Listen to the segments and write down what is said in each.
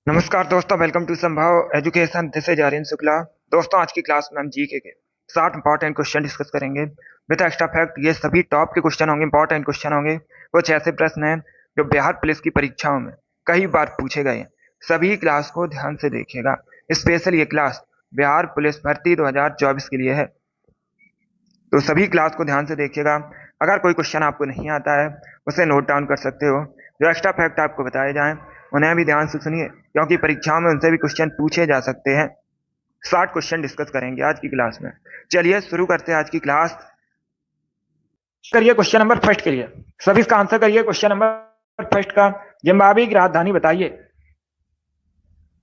नमस्कार दोस्तों, welcome to Sambhav education. This is Aryan Shukla. दोस्तों, आज की क्लास में हम जीके के 60 इंपॉर्टेंट क्वेश्चन डिस्कस करेंगे विद एक्स्ट्रा फैक्ट। ये सभी टॉप के क्वेश्चन होंगे, इंपॉर्टेंट क्वेश्चन होंगे। कुछ ऐसे प्रश्न हैं जो बिहार पुलिस की परीक्षाओं में कई बार पूछे गए हैं। सभी क्लास को ध्यान से देखिएगा। स्पेशल ये क्लास बिहार पुलिस भर्ती 2024 के लिए है, तो सभी क्लास को ध्यान से देखिएगा। अगर कोई क्वेश्चन आपको नहीं आता है उसे नोट डाउन कर सकते हो। जो एक्स्ट्रा फैक्ट आपको बताए जाएं उन्हें भी ध्यान से सुनिए, क्योंकि परीक्षाओं में उनसे भी क्वेश्चन पूछे जा सकते हैं। 60 क्वेश्चन डिस्कस करेंगे आज की क्लास में। चलिए शुरू करते हैं आज की क्लास। करिए क्वेश्चन नंबर फर्स्ट के लिए, सभी इसका आंसर करिए। क्वेश्चन नंबर फर्स्ट का, जिम्बाब्वे की राजधानी बताइए।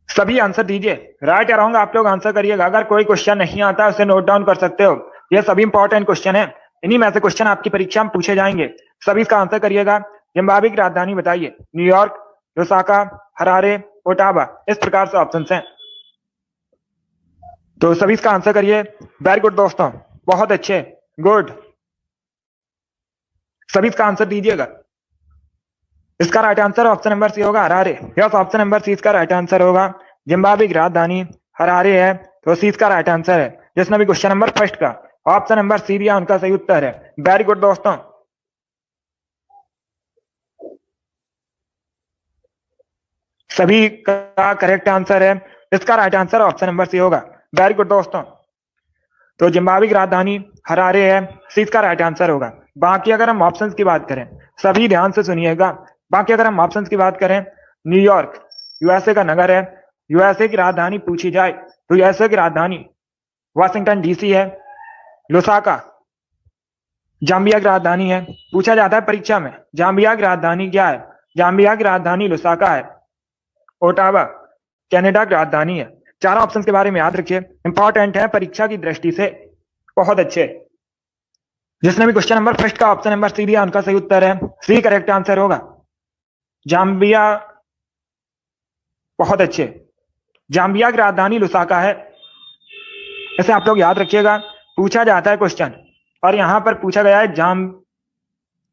सभी आंसर दीजिए, राइट या रॉन्ग आप लोग आंसर करिएगा। अगर कोई क्वेश्चन नहीं आता उसे नोट डाउन कर सकते हो। ये सभी इंपॉर्टेंट क्वेश्चन है, इन्हीं में से क्वेश्चन आपकी परीक्षा में पूछे जाएंगे। सभी इसका आंसर करिएगा। जिम्बाब्वे की राजधानी बताइए। New York, Lusaka, Harare, Ottawa. इस प्रकार से ऑप्शन हैं, तो सभी इसका आंसर करिए। वेरी गुड दोस्तों, बहुत अच्छे, गुड। सभी इसका आंसर दीजिएगा। इसका right answer option number C होगा, Harare. Yes, option number C इसका राइट आंसर होगा। जिम्बाब्वे की राजधानी हरारे है, तो सी इसका राइट आंसर है। जिसने भी क्वेश्चन नंबर फर्स्ट का ऑप्शन नंबर सी दिया उनका सही उत्तर है। वेरी गुड दोस्तों। सभी का करेक्ट आंसर है। इसका right answer option number C होगा। वेरी गुड दोस्तों। तो जिम्बाब्वे की राजधानी हरारे है, सी इसका राइट आंसर होगा। बाकी अगर हम ऑप्शंस की बात करें, सभी ध्यान से सुनिएगा। बाकी अगर हम ऑप्शंस की बात करें, न्यूयॉर्क यूएसए का नगर है। यूएसए की राजधानी पूछी जाए तो यूएसए की राजधानी वाशिंगटन डीसी है। लुसाका जाम्बिया की राजधानी है, पूछा जाता है परीक्षा में जाम्बिया की राजधानी क्या है। जाम्बिया की राजधानी लुसाका है। ओटावा कनाडा की राजधानी है। चारों ऑप्शन के बारे में याद रखिए, इंपॉर्टेंट है परीक्षा की दृष्टि से, बहुत अच्छे। जिसने भी क्वेश्चन नंबर फर्स्ट का ऑप्शन नंबर सी दिया उनका सही उत्तर है। सी करेक्ट आंसर होगा। जाम्बिया, बहुत अच्छे। जाम्बिया की राजधानी लुसाका है, इसे आप लोग याद रखिएगा, पूछा जाता है क्वेश्चन। और यहां पर पूछा गया है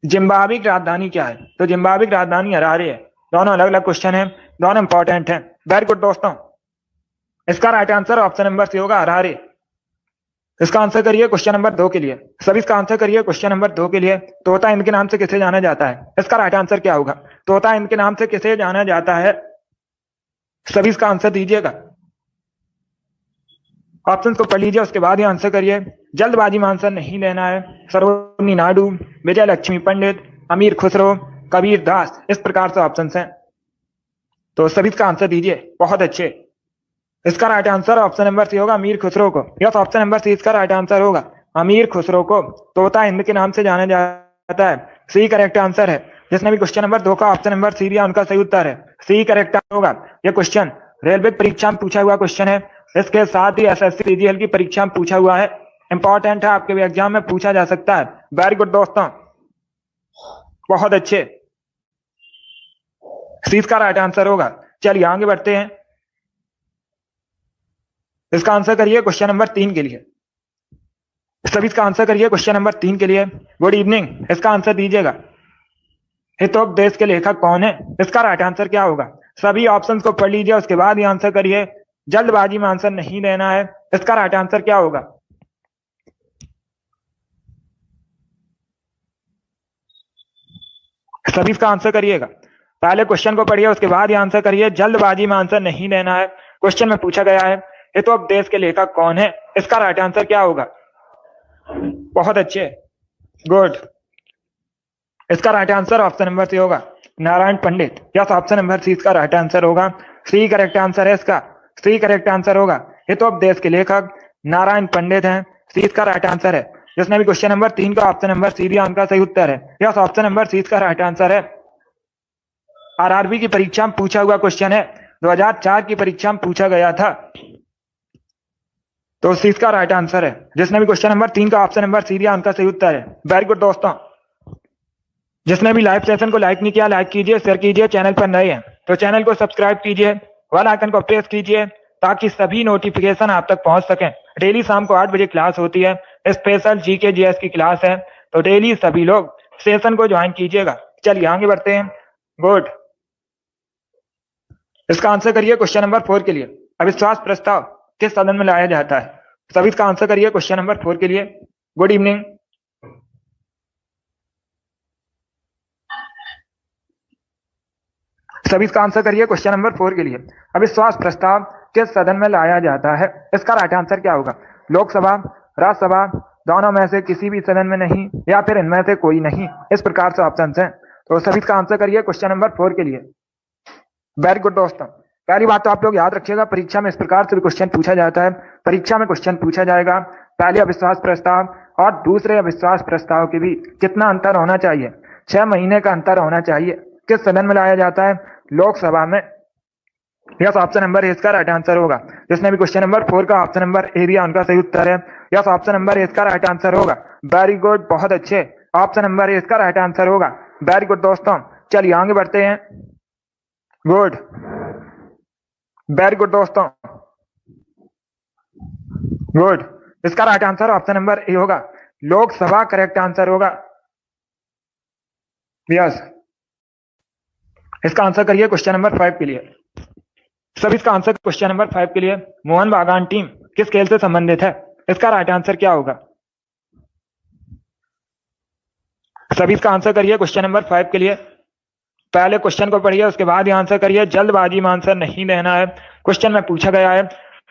जिम्बाब्वे की राजधानी क्या है, तो जिम्बाब्वे की राजधानी हरारे है। दोनों अलग अलग क्वेश्चन है, दोनों इंपॉर्टेंट है। वेरी गुड दोस्तों। इसका right answer option number C होगा, हरारे। इसका आंसर करिए क्वेश्चन नंबर 2 के लिए। सभी इसका आंसर करिए क्वेश्चन नंबर 2 के लिए। तोता हिंद के नाम से किसे जाना जाता है, इसका राइट आंसर क्या होगा। तोता हिंद के नाम से किसे जाना जाता है, सभी इसका आंसर दीजिएगा। ऑप्शन को पढ़ लीजिए, उसके बाद ही आंसर करिए। जल्दबाजी में आंसर नहीं लेना है। सरोजिनी नायडू, विजय लक्ष्मी पंडित, अमीर खुसरो, कबीर दास। इस प्रकार से ऑप्शन हैं, तो सभी इसका आंसर दीजिए। बहुत अच्छे। इसका right answer option number C होगा, अमीर खुसरो को। यस, ऑप्शन नंबर सी इसका राइट आंसर होगा। अमीर खुसरो को तोता हिंद के नाम से जाना जाता है, सी करेक्ट आंसर है। जिसने भी क्वेश्चन नंबर 2 का ऑप्शन नंबर सी दिया उनका सही उत्तर है। सी करेक्ट होगा। यह क्वेश्चन रेलवे परीक्षा में पूछा हुआ क्वेश्चन है। इसके साथ ही एसएससी सीजीएल की परीक्षा में पूछा हुआ है, इंपॉर्टेंट है, आपके एग्जाम में पूछा जा सकता है। वेरी गुड दोस्तों, बहुत अच्छे। सी इसका राइट आंसर होगा। चलिए आगे बढ़ते हैं। इसका आंसर करिए क्वेश्चन नंबर 3 के लिए। सभी इसका आंसर करिए क्वेश्चन नंबर 3 के लिए। गुड इवनिंग, इसका आंसर दीजिएगा। हितोपदेश के लेखक कौन है, इसका राइट आंसर क्या होगा। सभी ऑप्शंस को पढ़ लीजिए, उसके बाद ही आंसर करिए। जल्दबाजी में आंसर नहीं देना है। इसका राइट आंसर क्या होगा। सभी इसका आंसर करिएगा। पहले क्वेश्चन को पढ़िए, उसके बाद ही आंसर करिए। जल्दबाजी में आंसर नहीं देना है। क्वेश्चन में पूछा गया है हितोपदेश के लेखक कौन है, इसका राइट आंसर क्या होगा। बहुत अच्छे, गुड। इसका right answer option number C होगा, Narayan Pandit. Yes, option number C इसका राइट आंसर होगा। सी करेक्ट आंसर है इसका। सी करेक्ट आंसर होगा। हितोपदेश के लेखक नारायण पंडित हैं, सी इसका राइट आंसर है। जिसने भी क्वेश्चन नंबर 3 का ऑप्शन नंबर सी दिया उनका सही उत्तर है। यस, ऑप्शन नंबर सी इसका राइट आंसर है। आरआरबी की परीक्षा में पूछा हुआ क्वेश्चन है, 2004 की परीक्षा में पूछा गया था, तो सी इसका राइट आंसर है। जिसने भी क्वेश्चन नंबर 3 का ऑप्शन नंबर सी दिया उनका सही उत्तर है। वेरी गुड दोस्तों। जिसने भी लाइव सेशन को लाइक नहीं किया, लाइक कीजिए, शेयर कीजिए। चैनल पर नए हैं तो चैनल को सब्सक्राइब कीजिए, बेल आइकन को प्रेस कीजिए, ताकि सभी नोटिफिकेशन आप तक पहुंच सकें। डेली शाम को 8 बजे क्लास होती है, स्पेशल जीके जीएस की क्लास है, तो डेली सभी लोग सेशन को ज्वाइन कीजिएगा। चलिए आगे बढ़ते हैं। गुड। इसका आंसर करिए क्वेश्चन नंबर 4 के लिए। अविश्वास प्रस्ताव किस सदन में लाया जाता है? सभी इसका आंसर करिए क्वेश्चन नंबर 4 के लिए। Good evening. सभी इसका आंसर करिए क्वेश्चन नंबर 4 के लिए। अविश्वास प्रस्ताव किस सदन में लाया जाता है? इसका राइट आंसर क्या होगा? लोकसभा, राज्यसभा, दोनों में से किसी भी सदन में नहीं, या फिर इनमें से कोई नहीं। इस प्रकार से ऑप्शन है। तो सभी इसका आंसर करिए क्वेश्चन नंबर 4 के लिए। वेरी गुड दोस्तों। पहली बात तो आप लोग याद रखिएगा, परीक्षा में इस प्रकार से भी क्वेश्चन पूछा जाता है। परीक्षा में क्वेश्चन पूछा जाएगा पहले अविश्वास प्रस्ताव और दूसरे अविश्वास प्रस्ताव के बीच कितना अंतर होना चाहिए? 6 महीने का अंतर होना चाहिए। किस सदन में लाया जाता है? लोकसभा में। यस, ऑप्शन नंबर ए इसका राइट आंसर होगा। जिसने भी क्वेश्चन नंबर 4 का ऑप्शन नंबर ए दिया उनका सही उत्तर है। यस, ऑप्शन नंबर ए इसका राइट आंसर होगा। वेरी गुड, बहुत अच्छे। ऑप्शन नंबर ए इसका राइट आंसर होगा। वेरी गुड दोस्तों, चलिए आगे बढ़ते हैं। गुड, वेरी गुड दोस्तों, गुड। इसका right answer option number A होगा। लोकसभा करेक्ट आंसर होगा। यस, इसका आंसर करिए क्वेश्चन नंबर 5 के लिए। सभी इसका आंसर क्वेश्चन नंबर 5 के लिए। मोहन बागान टीम किस खेल से संबंधित है? इसका राइट आंसर क्या होगा? सभी इसका आंसर करिए क्वेश्चन नंबर 5 के लिए। पहले क्वेश्चन को पढ़िए, उसके बाद ही आंसर करिए। जल्दबाजी में आंसर नहीं देना है। क्वेश्चन में पूछा गया है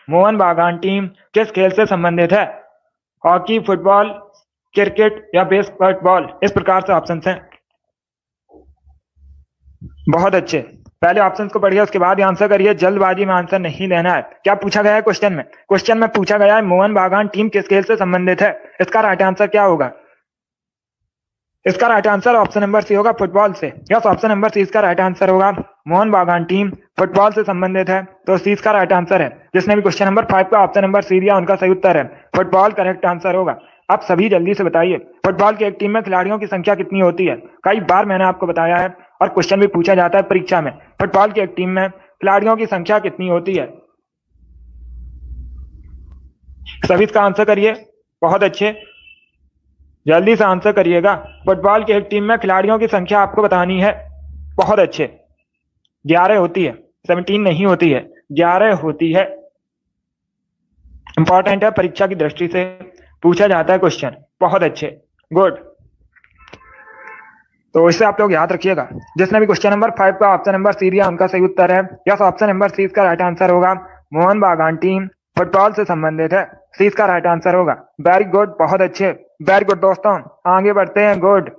मोहन बागान टीम किस खेल से संबंधित है? हॉकी, फुटबॉल, क्रिकेट या बास्केटबॉल? इस प्रकार से ऑप्शन हैं। बहुत अच्छे। पहले ऑप्शन को पढ़िए, उसके बाद आंसर करिए। जल्दबाजी में आंसर नहीं देना है। क्या पूछा गया है क्वेश्चन में? क्वेश्चन में पूछा गया है मोहन बागान टीम किस खेल से संबंधित है? इसका राइट आंसर क्या होगा? इसका right answer option number C होगा, फुटबॉल से। यस, ऑप्शन नंबर सी इसका राइट आंसर होगा। मोहन बागान टीम फुटबॉल से संबंधित है, तो सी इसका राइट आंसर है। जिसने भी क्वेश्चन नंबर 5 का ऑप्शन नंबर सी दिया उनका सही उत्तर है। फुटबॉल करेक्ट आंसर होगा। अब सभी जल्दी से बताइए, फुटबॉल की एक टीम में खिलाड़ियों की संख्या कितनी होती है? कई बार मैंने आपको बताया है और क्वेश्चन भी पूछा जाता है परीक्षा में। फुटबॉल की एक टीम में खिलाड़ियों की संख्या कितनी होती है? सभी इसका आंसर करिए। बहुत अच्छे, जल्दी से आंसर करिएगा। फुटबॉल की एक टीम में खिलाड़ियों की संख्या आपको बतानी है। बहुत अच्छे, 11 होती है, 17 नहीं होती है, 11 होती है। इंपॉर्टेंट है, परीक्षा की दृष्टि से पूछा जाता है क्वेश्चन। बहुत अच्छे, गुड। तो इसे आप लोग याद रखिएगा। जिसने भी क्वेश्चन नंबर 5 का ऑप्शन नंबर सी दिया उनका सही उत्तर है। यस, ऑप्शन नंबर सी इसका राइट आंसर होगा। मोहन बागान टीम फुटबॉल से संबंधित है, सी इसका राइट आंसर होगा। वेरी गुड, बहुत अच्छे, वेरी गुड दोस्तों, आगे बढ़ते हैं। गुड,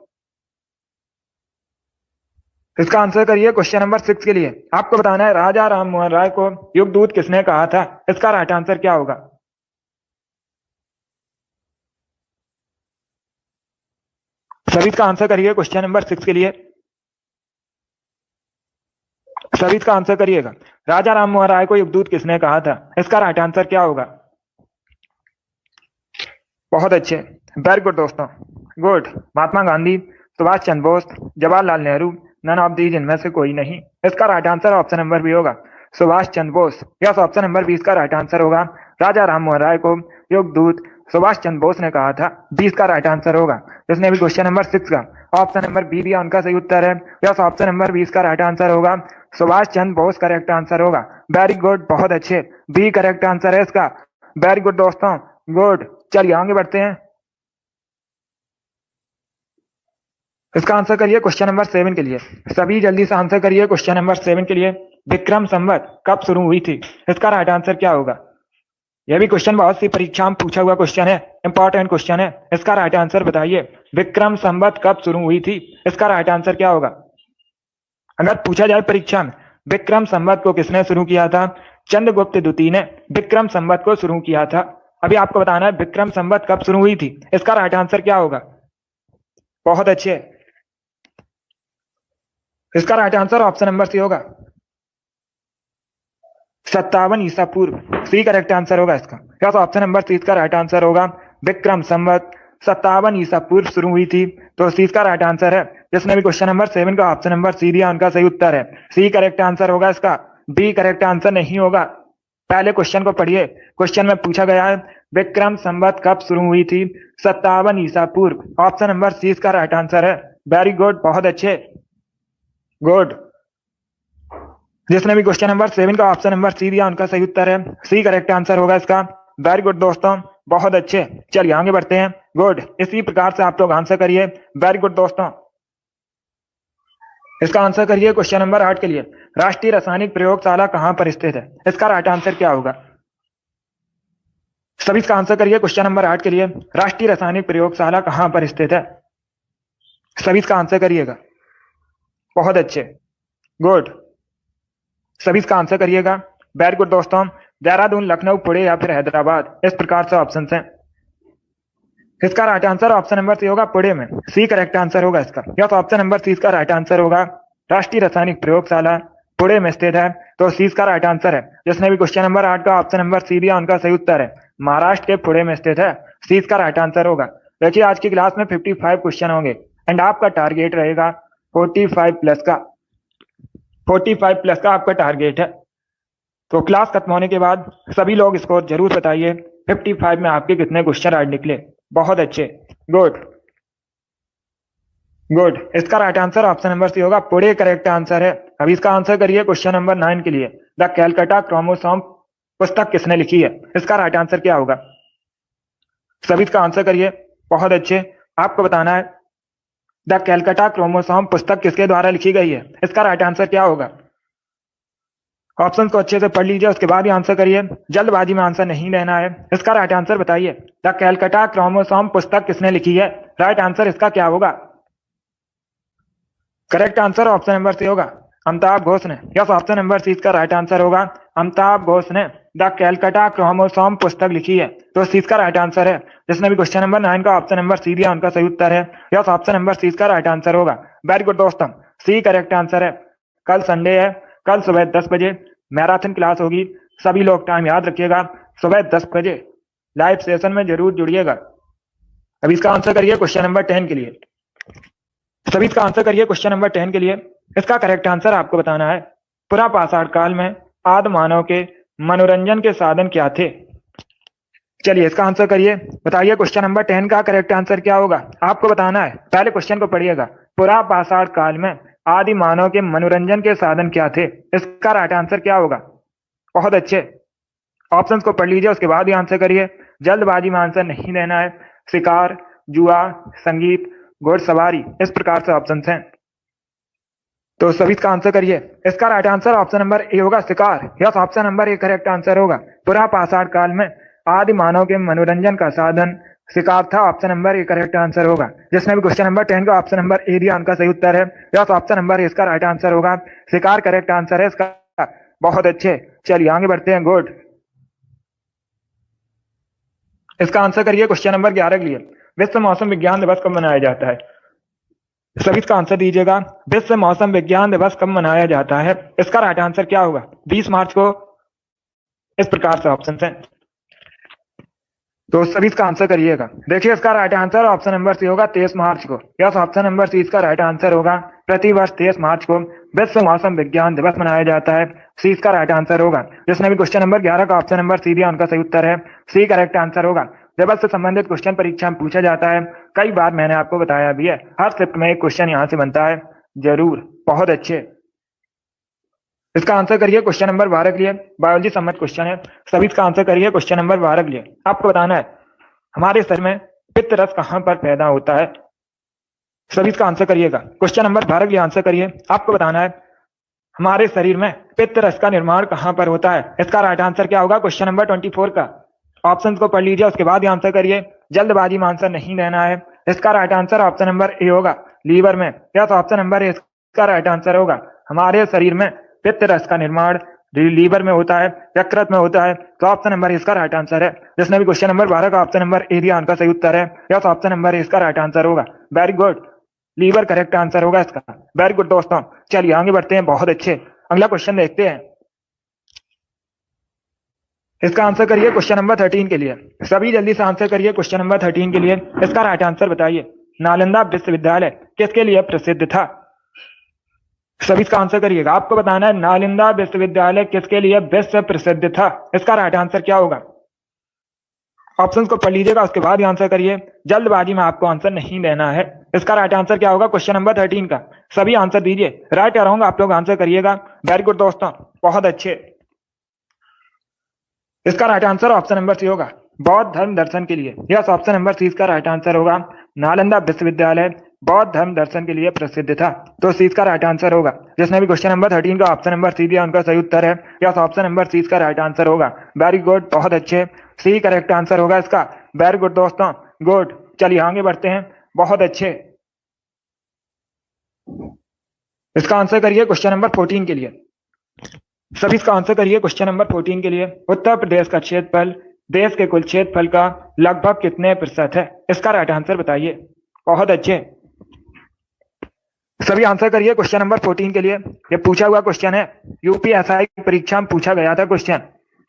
इसका आंसर करिए क्वेश्चन नंबर 6 के लिए। आपको बताना है राजा राम मोहन राय को युगदूत किसने कहा था? इसका राइट आंसर क्या होगा? सभी इसका आंसर करिए क्वेश्चन नंबर 6 के लिए। सभी इसका आंसर करिएगा। राजा राम मोहन राय को युगदूत किसने कहा था? इसका राइट आंसर क्या होगा? बहुत अच्छे, वेरी गुड दोस्तों, good. Mahatma Gandhi, Subhash Chandra Bose, Jawaharlal Nehru, none of these, इनमें से कोई नहीं। इसका right answer option number B होगा, Subhash Chandra Bose. Yes, option number B इसका राइट आंसर होगा। राजा राम मोहन राय को युगदूत सुभाष चंद्र बोस ने कहा था, बी इसका राइट आंसर होगा। जिसने भी क्वेश्चन नंबर 6 का ऑप्शन नंबर बी दिया उनका सही उत्तर है। यस, ऑप्शन नंबर बी इसका राइट आंसर होगा। सुभाष चंद्र बोस करेक्ट आंसर होगा। वेरी गुड, बहुत अच्छे, बी करेक्ट आंसर है इसका। वेरी गुड दोस्तों, गुड। चलिए आगे बढ़ते हैं। इसका आंसर करिए क्वेश्चन नंबर 7 के लिए। सभी जल्दी से आंसर करिए क्वेश्चन नंबर 7 के लिए। विक्रम संवत कब शुरू हुई थी? इसका राइट आंसर क्या होगा? यह भी क्वेश्चन बहुत सी परीक्षा में पूछा हुआ क्वेश्चन है, इंपॉर्टेंट क्वेश्चन है। इसका राइट आंसर बताइए। विक्रम संवत कब शुरू हुई थी? इसका राइट आंसर क्या होगा? अगर पूछा जाए परीक्षा में विक्रम संवत को किसने शुरू किया था? चंद्रगुप्त द्वितीय ने विक्रम संवत को शुरू किया था। अभी आपको बताना है विक्रम संवत कब शुरू हुई थी। इसका राइट आंसर क्या होगा? बहुत अच्छे, इसका right answer option number C होगा, 57 ईसा पूर्व। सी करेक्ट आंसर होगा इसका। यस, ऑप्शन नंबर सी इसका राइट आंसर होगा। विक्रम संवत 57 ईसा पूर्व शुरू हुई थी, तो सी इसका राइट आंसर है। जिसने भी क्वेश्चन नंबर 7 का ऑप्शन नंबर सी दिया उनका सही उत्तर है। सी करेक्ट आंसर होगा इसका। बी करेक्ट आंसर नहीं होगा। पहले क्वेश्चन को पढ़िए। क्वेश्चन में पूछा गया है विक्रम संवत कब शुरू हुई थी? 57 ईसा पूर्व। ऑप्शन नंबर सी इसका राइट आंसर है। वेरी गुड, बहुत अच्छे, गुड। जिसने भी क्वेश्चन नंबर 7 का ऑप्शन नंबर सी दिया उनका सही उत्तर है सी करेक्ट आंसर होगा इसका। वेरी गुड दोस्तों, बहुत अच्छे। चलिए आगे बढ़ते हैं। गुड, इसी प्रकार से आप लोग आंसर करिए। वेरी गुड दोस्तों, इसका आंसर करिए क्वेश्चन नंबर 8 के लिए। राष्ट्रीय रासायनिक प्रयोगशाला कहां पर स्थित है? इसका राइट आंसर क्या होगा? सभी इसका आंसर करिए क्वेश्चन नंबर 8 के लिए। राष्ट्रीय रासायनिक प्रयोगशाला कहां पर स्थित है? सभी इसका आंसर करिएगा। बहुत अच्छे, गुड, सभी इसका आंसर करिएगा। वेरी गुड दोस्तों, देहरादून, लखनऊ, पुणे या फिर हैदराबाद, इस प्रकार से ऑप्शन हैं। इसका right answer option number C होगा, पुणे में। सी करेक्ट आंसर होगा इसका। यस, ऑप्शन नंबर सी इसका राइट आंसर होगा। राष्ट्रीय रासायनिक प्रयोगशाला पुणे में स्थित है, तो सी इसका राइट आंसर है। जिसने भी क्वेश्चन नंबर 8 का ऑप्शन नंबर सी दिया उनका सही उत्तर है महाराष्ट्र के पुणे में स्थित है। सी इसका राइट आंसर होगा। देखिए आज की क्लास में 55 क्वेश्चन होंगे एंड आपका टारगेट रहेगा 45 प्लस का। 45 प्लस का आपका टारगेट है। तो क्लास खत्म होने के बाद सभी लोग स्कोर जरूर बताइए 55 में आपके कितने क्वेश्चन आज निकले। बहुत अच्छे, गुड गुड, इसका right answer option number C होगा, पुणे करेक्ट आंसर है। अभी इसका आंसर करिए क्वेश्चन नंबर 9 के लिए। द कैलकाटा क्रोमोसोम पुस्तक किसने लिखी है? इसका राइट आंसर क्या होगा? सभी इसका आंसर करिए। बहुत अच्छे, आपको बताना है द कैलकाटा क्रोमोसोम पुस्तक किसके द्वारा लिखी गई है? इसका राइट आंसर क्या होगा? ऑप्शन को अच्छे से पढ़ लीजिए, उसके बाद ही आंसर करिए। जल्दबाजी में आंसर नहीं देना है। इसका राइट आंसर बताइए। द कैलकाटा क्रोमोसोम पुस्तक किसने लिखी है? राइट आंसर इसका क्या होगा? Correct answer option number C होगा, अमिताभ घोष ने। यस, ऑप्शन नंबर सी इसका राइट आंसर होगा, अमिताभ घोष ने द कैलकाटा क्रोमोसोम पुस्तक लिखी है, तो सी इसका राइट आंसर है। जिसने भी क्वेश्चन नंबर 9 का ऑप्शन नंबर सी दिया उनका सही उत्तर है। यस, ऑप्शन नंबर सी इसका राइट आंसर होगा। वेरी गुड दोस्तों, सी करेक्ट आंसर है। कल संडे है, कल सुबह 10 बजे मैराथन क्लास होगी। सभी लोग टाइम याद रखिएगा, सुबह 10 बजे लाइव सेशन में जरूर जुड़िएगा। अभी इसका आंसर करिए क्वेश्चन नंबर 10 के लिए। सभी इसका आंसर करिए क्वेश्चन नंबर 10 के लिए। इसका करेक्ट आंसर आपको बताना है। पुरा पाषाण काल में आदि मानव के मनोरंजन के साधन क्या थे? चलिए इसका आंसर करिए, बताइए क्वेश्चन नंबर 10 का करेक्ट आंसर क्या होगा? आपको बताना है। पहले क्वेश्चन को पढ़िएगा। पुरा पाषाण काल में आदि मानव के मनोरंजन के साधन क्या थे? इसका राइट आंसर क्या होगा? बहुत अच्छे, ऑप्शंस को पढ़ लीजिए, उसके बाद ही आंसर करिए। जल्दबाजी में आंसर नहीं देना है। शिकार, जुआ, संगीत, घोड़सवारी, इस प्रकार से ऑप्शन हैं। तो सभी इसका आंसर करिए। इसका right answer option number A होगा, शिकार। Yes, option number A correct answer होगा। पुरा पाषाण काल में आदि मानव के मनोरंजन का साधन शिकार था। Option number A correct answer होगा। जिसने भी क्वेश्चन नंबर 10 का ऑप्शन नंबर ए दिया उनका सही उत्तर है। यस, ऑप्शन नंबर ए इसका राइट आंसर होगा। शिकार करेक्ट आंसर है इसका। बहुत अच्छे, चलिए आगे बढ़ते हैं। गुड, इसका आंसर करिए क्वेश्चन नंबर 11 के लिए। विश्व मौसम विज्ञान दिवस कब मनाया जाता है? सभी इसका आंसर दीजिएगा। विश्व मौसम विज्ञान दिवस कब मनाया जाता है? इसका राइट आंसर क्या होगा? 20 मार्च को, इस प्रकार से ऑप्शन हैं। तो सभी इसका आंसर करिएगा। देखिए इसका right answer option number C होगा, 23 मार्च को। यस, ऑप्शन नंबर सी इसका राइट आंसर होगा। प्रतिवर्ष 23 मार्च को विश्व मौसम विज्ञान दिवस मनाया जाता है। सी इसका राइट आंसर होगा। जिसने भी क्वेश्चन नंबर 11 का ऑप्शन नंबर सी दिया उनका सही उत्तर है। सी करेक्ट आंसर होगा। दिवस से संबंधित क्वेश्चन परीक्षा में पूछा जाता है। कई बार मैंने आपको बताया भी है, हर शिफ्ट में एक क्वेश्चन यहाँ से बनता है जरूर। बहुत अच्छे, इसका आंसर करिए क्वेश्चन नंबर 12 के लिए। बायोलॉजी सम्मत क्वेश्चन है। सभी इसका आंसर करिए क्वेश्चन नंबर 12 के लिए। आपको बताना है हमारे शरीर में पित्त रस कहां पर पैदा होता है? सभी इसका आंसर करिएगा। क्वेश्चन नंबर 12 के लिए आंसर करिए। आपको बताना है हमारे शरीर में पित्त रस का निर्माण कहां पर होता है? इसका राइट आंसर क्या होगा? क्वेश्चन नंबर 24 का। ऑप्शन को पढ़ लीजिए, उसके बाद ही आंसर करिए। जल्दबाजी में आंसर नहीं देना है। इसका right answer option number A होगा, लीवर में। यस, ऑप्शन नंबर ए इसका राइट आंसर होगा। हमारे शरीर में पित्त रस का निर्माण लीवर में होता है, यकृत में होता है, तो ऑप्शन नंबर इसका राइट आंसर है। जिसने भी क्वेश्चन नंबर 12 का ऑप्शन नंबर ए दिया उनका सही उत्तर है। यस, ऑप्शन नंबर ए इसका राइट आंसर होगा। Very good, liver correct answer होगा इसका। वेरी गुड दोस्तों, चलिए आगे बढ़ते हैं। बहुत अच्छे, अगला क्वेश्चन देखते हैं। इसका आंसर करिए क्वेश्चन नंबर 13 के लिए। सभी जल्दी से आंसर करिए क्वेश्चन नंबर 13 के लिए। इसका राइट आंसर बताइए। नालंदा विश्वविद्यालय किसके लिए प्रसिद्ध था? सभी इसका आंसर करिएगा। आपको बताना है नालंदा विश्वविद्यालय किसके लिए विश्व प्रसिद्ध था? इसका राइट आंसर क्या होगा? ऑप्शन को पढ़ लीजिएगा, उसके बाद ही आंसर करिए, जल्दबाजी में आपको आंसर नहीं देना है। इसका राइट आंसर क्या होगा क्वेश्चन नंबर 13 का? सभी आंसर दीजिए, राइट या रॉन्ग आप लोग आंसर करिएगा। वेरी गुड दोस्तों, बहुत अच्छे। इसका right answer option number C होगा, बौद्ध धर्म दर्शन के लिए। यस, ऑप्शन नंबर सी इसका राइट आंसर होगा। नालंदा विश्वविद्यालय बौद्ध धर्म दर्शन के लिए प्रसिद्ध था, तो सी इसका राइट आंसर होगा। जिसने भी क्वेश्चन नंबर 13 का ऑप्शन नंबर सी दिया उनका सही उत्तर है। यस, ऑप्शन नंबर सी इसका राइट आंसर होगा। वेरी गुड, बहुत अच्छे, सी करेक्ट आंसर होगा इसका। वेरी गुड दोस्तों, गुड। चलिए आगे बढ़ते हैं, बहुत अच्छे। इसका आंसर करिए क्वेश्चन नंबर 14 के लिए। सभी इसका आंसर करिए क्वेश्चन नंबर 14 के लिए। उत्तर प्रदेश का क्षेत्रफल देश के कुल क्षेत्रफल का लगभग कितने प्रतिशत है? इसका राइट आंसर बताइए। बहुत अच्छे, सभी आंसर करिए क्वेश्चन नंबर 14 के लिए। ये पूछा हुआ क्वेश्चन है, यूपीएसआई परीक्षा में पूछा गया था क्वेश्चन।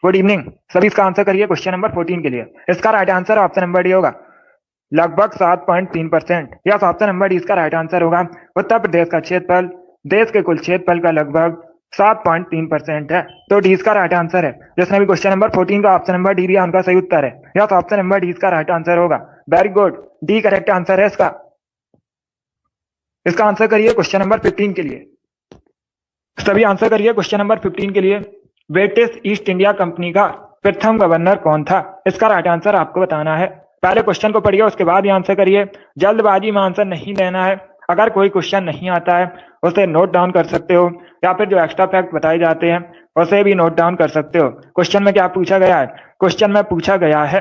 गुड इवनिंग, सभी इसका आंसर करिए क्वेश्चन नंबर 14 के लिए। इसका right answer option number D होगा, लगभग 7.3%। यस, ऑप्शन नंबर डी इसका राइट आंसर होगा। उत्तर प्रदेश का क्षेत्रफल देश के कुल क्षेत्रफल का लगभग 7.3% है, तो डी इसका राइट आंसर है। जिसने भी क्वेश्चन नंबर 14 का ऑप्शन नंबर डी दिया उनका सही उत्तर है। यस, ऑप्शन नंबर डी इसका राइट आंसर होगा। Very good, D correct answer है इसका। इसका आंसर करिए क्वेश्चन नंबर 15 के लिए। सभी आंसर करिए क्वेश्चन नंबर 15 के लिए। ब्रिटिश ईस्ट इंडिया कंपनी का प्रथम गवर्नर कौन था? इसका राइट आंसर आपको बताना है। पहले क्वेश्चन को पढ़िए, उसके बाद ही आंसर करिए, जल्दबाजी में आंसर नहीं देना है। अगर कोई क्वेश्चन नहीं आता है उसे नोट डाउन कर सकते हो, या फिर जो एक्स्ट्रा फैक्ट बताए जाते हैं उसे भी नोट डाउन कर सकते हो। क्वेश्चन में क्या पूछा गया है? क्वेश्चन में पूछा गया है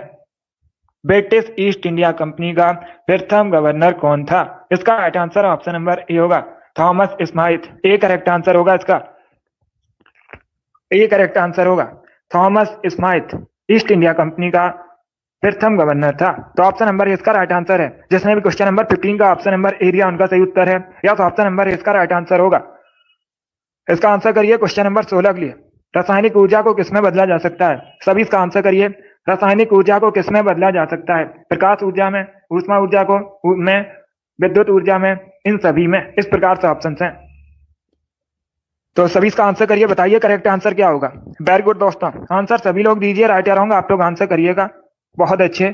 ब्रिटिश ईस्ट इंडिया कंपनी का प्रथम गवर्नर कौन था? इसका right answer option number A होगा, थॉमस स्माइथ। ए करेक्ट आंसर होगा इसका, ए करेक्ट आंसर होगा। Thomas Smythe east India company का प्रथम गवर्नर था, तो ऑप्शन नंबर इसका राइट आंसर है। जिसने भी क्वेश्चन नंबर 15 का ऑप्शन नंबर ए दिया उनका सही उत्तर है। या तो ऑप्शन नंबर इसका राइट आंसर होगा। इसका आंसर करिए क्वेश्चन नंबर 16 के लिए। रासायनिक ऊर्जा को किसमें बदला जा सकता है? सभी इसका आंसर करिए। रासायनिक ऊर्जा को किसमें बदला जा सकता है? प्रकाश ऊर्जा में, ऊष्मा ऊर्जा को में, विद्युत ऊर्जा में, इन सभी में। इस प्रकार से ऑप्शन हैं, तो सभी इसका आंसर करिए, बताइए करेक्ट आंसर क्या होगा। वेरी गुड दोस्तों, आंसर सभी लोग दीजिए, राइट या रॉन्ग आप लोग आंसर करिएगा। बहुत अच्छे।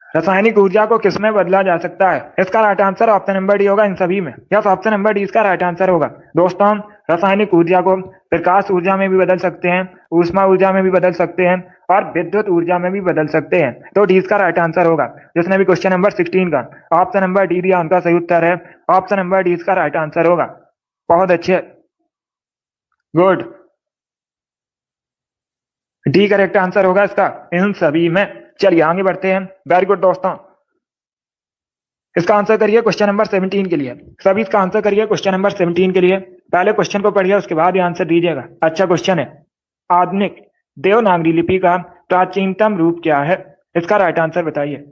रासायनिक ऊर्जा को किसमें बदला जा सकता है? इसका right answer option number D होगा, इन सभी में। यस, ऑप्शन नंबर डी इसका राइट आंसर होगा। दोस्तों, रासायनिक ऊर्जा को प्रकाश ऊर्जा में भी बदल सकते हैं, ऊष्मा ऊर्जा में भी बदल सकते हैं, और विद्युत ऊर्जा में भी बदल सकते हैं, तो डी इसका राइट आंसर होगा। जिसने भी क्वेश्चन नंबर 16 का ऑप्शन नंबर डी दिया उनका सही उत्तर है। ऑप्शन नंबर डी इसका राइट आंसर होगा। बहुत अच्छे, गुड, डी करेक्ट आंसर होगा इसका इन सभी में। चलिए आगे बढ़ते हैं। वेरी गुड दोस्तों, इसका आंसर करिए क्वेश्चन नंबर 17 के लिए। सभी इसका आंसर करिए क्वेश्चन नंबर 17 के लिए। पहले क्वेश्चन को पढ़िए, उसके बाद ही आंसर दीजिएगा। अच्छा क्वेश्चन है, आधुनिक देवनागरी लिपि का प्राचीनतम रूप क्या है? इसका राइट आंसर बताइए।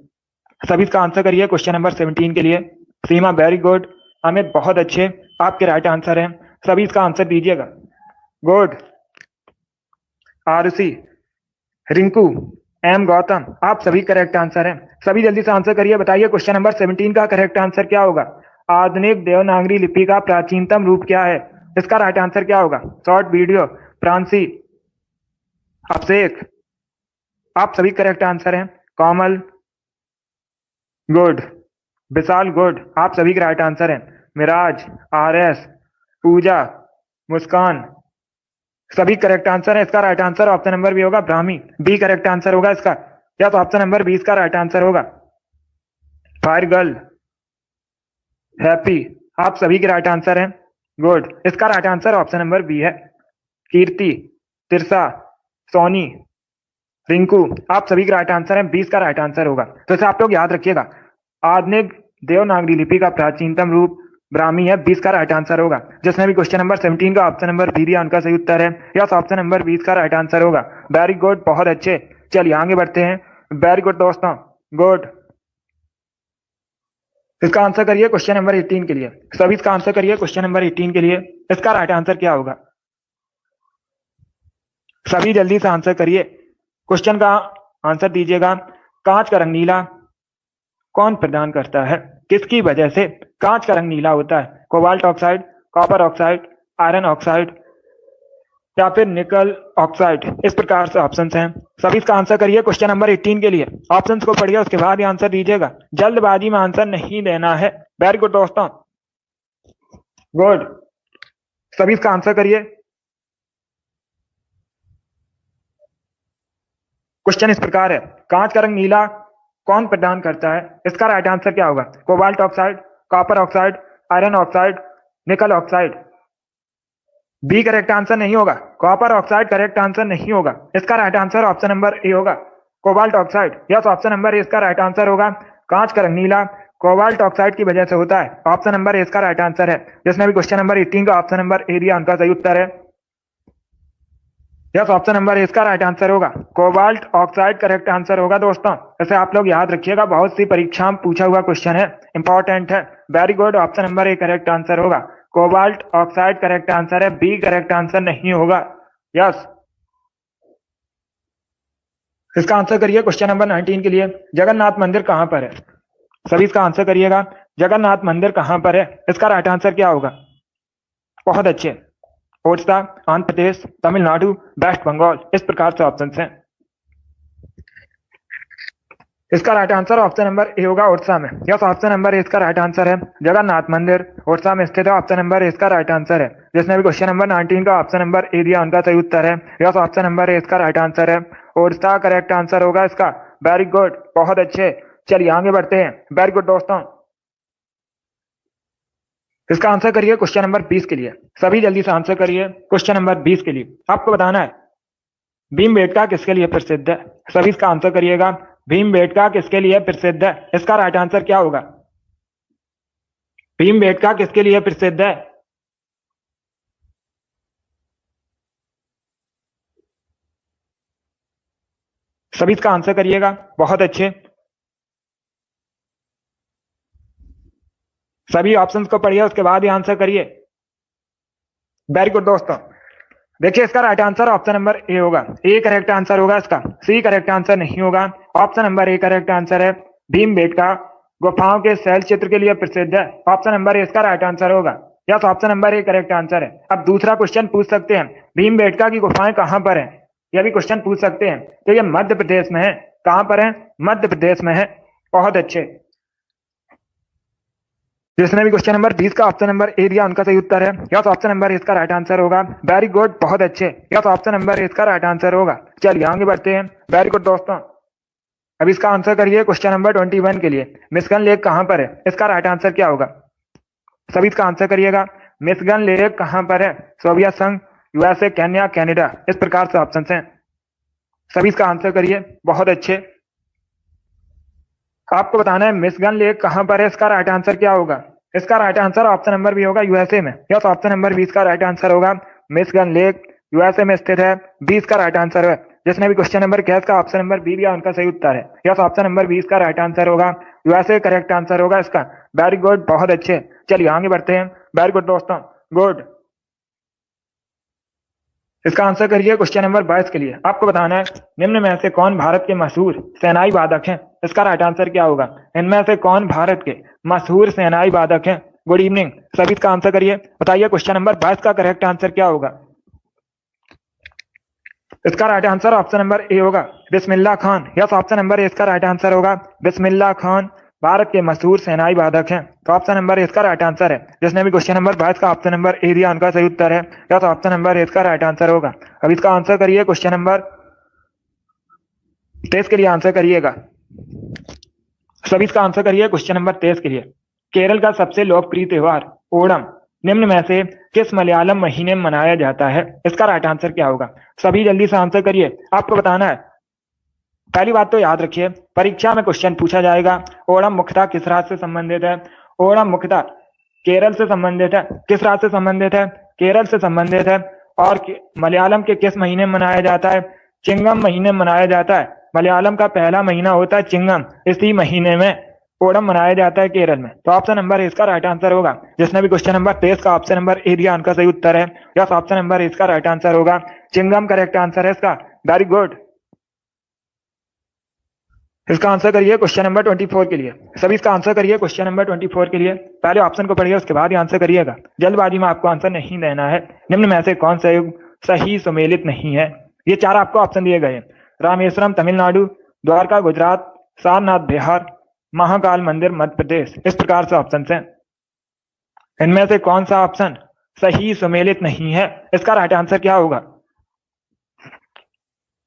सभी इसका आंसर करिए क्वेश्चन नंबर 17 के लिए। सीमा वेरी गुड, अमित बहुत अच्छे, आपके राइट आंसर है। सभी इसका आंसर दीजिएगा। गुड, आरुषि, रिंकू, एम गौतम, आप सभी करेक्ट आंसर हैं। सभी जल्दी से आंसर करिए, बताइए क्वेश्चन नंबर 17 का करेक्ट आंसर क्या होगा। आधुनिक देवनागरी लिपि का प्राचीनतम रूप क्या है? इसका राइट आंसर क्या होगा? शॉर्ट वीडियो, प्रांसी, अभिषेक, आप सभी करेक्ट आंसर हैं। कोमल, गुड, विशाल गुड, आप सभी के राइट आंसर हैं। मिराज, आरएस, पूजा, मुस्कान, सभी करेक्ट आंसर है। इसका right answer option number B होगा, ब्राह्मी। बी करेक्ट आंसर होगा इसका। या तो ऑप्शन नंबर 20 का राइट आंसर होगा। फायर गर्ल, हैप्पी, आप सभी के राइट आंसर हैं। गुड, इसका right answer option number B है। कीर्ति, तिरसा, सोनी, रिंकू, आप सभी के राइट आंसर हैं। 20 का राइट आंसर होगा। तो इसे आप लोग याद रखिएगा, आधुनिक देवनागरी लिपि का प्राचीनतम रूप ब्राह्मी है। 20 का राइट आंसर होगा। जिसने भी क्वेश्चन नंबर 17 का ऑप्शन नंबर बी दिया उनका सही उत्तर है। यस, ऑप्शन नंबर 20 का राइट आंसर होगा। वेरी गुड, बहुत अच्छे। चलिए आगे बढ़ते हैं। वेरी गुड दोस्तों, गुड। इसका आंसर करिए क्वेश्चन नंबर 18 के लिए। सभी इसका आंसर करिए क्वेश्चन नंबर 18 के लिए। इसका राइट आंसर क्या होगा? सभी जल्दी से आंसर करिए, क्वेश्चन का आंसर दीजिएगा। कांच का रंग नीला कौन प्रदान करता है? किसकी वजह से कांच का रंग नीला होता है? Cobalt oxide, copper oxide, iron oxide, या फिर निकल ऑक्साइड। इस प्रकार से ऑप्शंस हैं। सभी इसका आंसर करिए क्वेश्चन नंबर 18 के लिए। ऑप्शंस को पढ़िए उसके बाद ही आंसर दीजिएगा, जल्दबाजी में आंसर नहीं देना है। वेरी गुड दोस्तों, गुड। सभी इसका आंसर करिए। क्वेश्चन इस प्रकार है, कांच का रंग नीला कौन प्रदान करता है? इसका राइट आंसर क्या होगा? Cobalt oxide, copper oxide, iron oxide, nickel oxide. B correct answer नहीं होगा, कॉपर ऑक्साइड करेक्ट आंसर नहीं होगा। इसका right answer option number A होगा, cobalt oxide. Yes, option number A इसका राइट आंसर होगा। कांच का रंग नीला कोबाल्ट ऑक्साइड की वजह से होता है। ऑप्शन नंबर ए इसका राइट आंसर है। जिसने भी क्वेश्चन नंबर 18 का ऑप्शन नंबर ए दिया उनका सही उत्तर है। यस, ऑप्शन नंबर ए इसका राइट आंसर होगा, कोबाल्ट ऑक्साइड करेक्ट आंसर होगा। दोस्तों इसे आप लोग याद रखिएगा, बहुत सी परीक्षा में पूछा हुआ क्वेश्चन है, इंपॉर्टेंट है। Very good, option number A correct answer होगा, कोबाल्ट ऑक्साइड करेक्ट आंसर है। बी करेक्ट आंसर नहीं होगा। यस, इसका आंसर करिए क्वेश्चन नंबर 19 के लिए। जगन्नाथ मंदिर कहां पर है? सभी इसका आंसर करिएगा, जगन्नाथ मंदिर कहां पर है? इसका राइट आंसर क्या होगा? बहुत अच्छे। ओडिशा, आंध्र प्रदेश, तमिलनाडु, वेस्ट बंगाल। इस प्रकार से ऑप्शन हैं। इसका right answer option number A होगा, ओडिशा में। यस, ऑप्शन नंबर ए इसका राइट आंसर है। जगन्नाथ मंदिर ओडिशा में स्थित है। ऑप्शन नंबर ए इसका राइट आंसर है। जिसने भी क्वेश्चन नंबर 19 का ऑप्शन नंबर ए दिया उनका सही उत्तर है। यस, ऑप्शन नंबर ए इसका राइट आंसर है, ओडिशा करेक्ट आंसर होगा इसका। वेरी गुड, बहुत अच्छे। चलिए आगे बढ़ते हैं। वेरी गुड दोस्तों, इसका आंसर करिए क्वेश्चन नंबर 20 के लिए। सभी जल्दी से आंसर करिए क्वेश्चन नंबर 20 के लिए। आपको बताना है भीमबेटका किसके लिए प्रसिद्ध है? सभी इसका आंसर करिएगा, भीमबेटका किसके लिए प्रसिद्ध है? इसका राइट आंसर क्या होगा? भीमबेटका किसके लिए प्रसिद्ध है? सभी इसका आंसर करिएगा, बहुत अच्छे। सभी ऑप्शंस को पढ़िए उसके बाद ही आंसर करिए। वेरी गुड दोस्तों, देखिए इसका right answer option number A होगा, ए करेक्ट आंसर होगा इसका। सी करेक्ट आंसर नहीं होगा। Option number A correct answer है। भीमबेटका गुफाओं के शैल चित्र के लिए प्रसिद्ध है। ऑप्शन नंबर ए इसका राइट आंसर होगा। Yes, option number A correct answer है। अब दूसरा क्वेश्चन पूछ सकते हैं, भीमबेटका की गुफाएं कहां पर है? यह भी क्वेश्चन पूछ सकते हैं। तो ये मध्य प्रदेश में है। कहां पर है? मध्य प्रदेश में है। बहुत अच्छे। जिसने भी क्वेश्चन नंबर 20 का ऑप्शन नंबर ए दिया उनका सही उत्तर है। यस, ऑप्शन नंबर इसका राइट आंसर होगा। वेरी गुड, बहुत अच्छे। यस, ऑप्शन नंबर इसका राइट आंसर होगा। चलिए आगे बढ़ते हैं। वेरी गुड दोस्तों, अब इसका आंसर करिए क्वेश्चन नंबर 21 के लिए। मिशिगन लेक कहां पर है? इसका राइट आंसर क्या होगा? सभी इसका आंसर करिएगा। मिशिगन लेक कहां पर है? सोवियत संघ, यूएसए, केन्या, कनाडा। इस प्रकार से ऑप्शन हैं। सभी इसका आंसर करिए, बहुत अच्छे। आपको बताना है मिशिगन लेक कहां पर है, इसका राइट आंसर क्या होगा? इसका right answer option number B होगा, यूएसए में। यस, ऑप्शन नंबर 20 का राइट आंसर होगा। मिशिगन लेक यूएसए में स्थित है। 20 का राइट आंसर है। जिसने भी क्वेश्चन नंबर कैस का ऑप्शन नंबर बी दिया उनका सही उत्तर है। यस, ऑप्शन नंबर 20 का राइट आंसर होगा, यूएसए करेक्ट आंसर होगा इसका। वेरी गुड, बहुत अच्छे। चलिए आगे बढ़ते हैं। वेरी गुड दोस्तों, गुड। इसका आंसर करिए क्वेश्चन नंबर 22 के लिए। आपको बताना है निम्न में से कौन भारत के मशहूर सेनाई वादक हैं? इसका राइट आंसर क्या होगा? इनमें से कौन भारत के मशहूर सेनाई वादक हैं? गुड इवनिंग, सभी इसका आंसर करिए। बताइए क्वेश्चन नंबर 22 का करेक्ट आंसर क्या होगा? इसका right answer option number A होगा, Bismillah Khan. Yes, option number A इसका राइट आंसर होगा। बिस्मिल्लाह खान भारत के मशहूर सेनाई वादक हैं। तो ऑप्शन नंबर ए इसका राइट आंसर है। जिसने भी क्वेश्चन नंबर 22 का ऑप्शन नंबर ए दिया उनका सही उत्तर है। यस, ऑप्शन नंबर ए इसका राइट आंसर होगा। अब इसका आंसर करिए क्वेश्चन नंबर 23 के लिए आंसर करिएगा। सभी इसका आंसर करिए क्वेश्चन नंबर 23 के लिए। केरल का सबसे लोकप्रिय त्योहार ओणम निम्न में से किस मलयालम महीने में मनाया जाता है? इसका राइट आंसर क्या होगा? सभी जल्दी से आंसर करिए। आपको बताना है, पहली बात तो याद रखिए परीक्षा में क्वेश्चन पूछा जाएगा ओणम मुख्यतः किस राज्य से संबंधित है? ओणम मुख्यतः केरल से संबंधित है। किस राज्य से संबंधित है? केरल से संबंधित है। और मलयालम के किस महीने में मनाया जाता है? चिंगम महीने में मनाया जाता है। मलयालम का पहला महीना होता है चिंगम, इसी महीने में ओणम मनाया जाता है केरल में। तो ऑप्शन नंबर इसका राइट आंसर होगा। जिसने भी क्वेश्चन नंबर 23 का ऑप्शन नंबर ए दिया उनका सही उत्तर है। यस, ऑप्शन नंबर इसका राइट आंसर होगा। चिंगम करेक्ट आंसर है इसका। Very good. इसका आंसर करिए क्वेश्चन नंबर 24 के लिए। सभी इसका आंसर करिए क्वेश्चन नंबर 24 के लिए। पहले ऑप्शन को पढ़िए उसके बाद ही आंसर करिएगा, जल्दबाजी में आपको आंसर नहीं देना है। निम्न में से कौन सा युग सही सुमेलित नहीं है। ये चार आपको ऑप्शन दिए गए हैं। रामेश्वरम तमिलनाडु, द्वारका गुजरात, सारनाथ बिहार, महाकाल मंदिर मध्य प्रदेश। इस प्रकार से ऑप्शन हैं। इनमें से कौन सा ऑप्शन सही सुमेलित नहीं है? इसका राइट आंसर क्या होगा?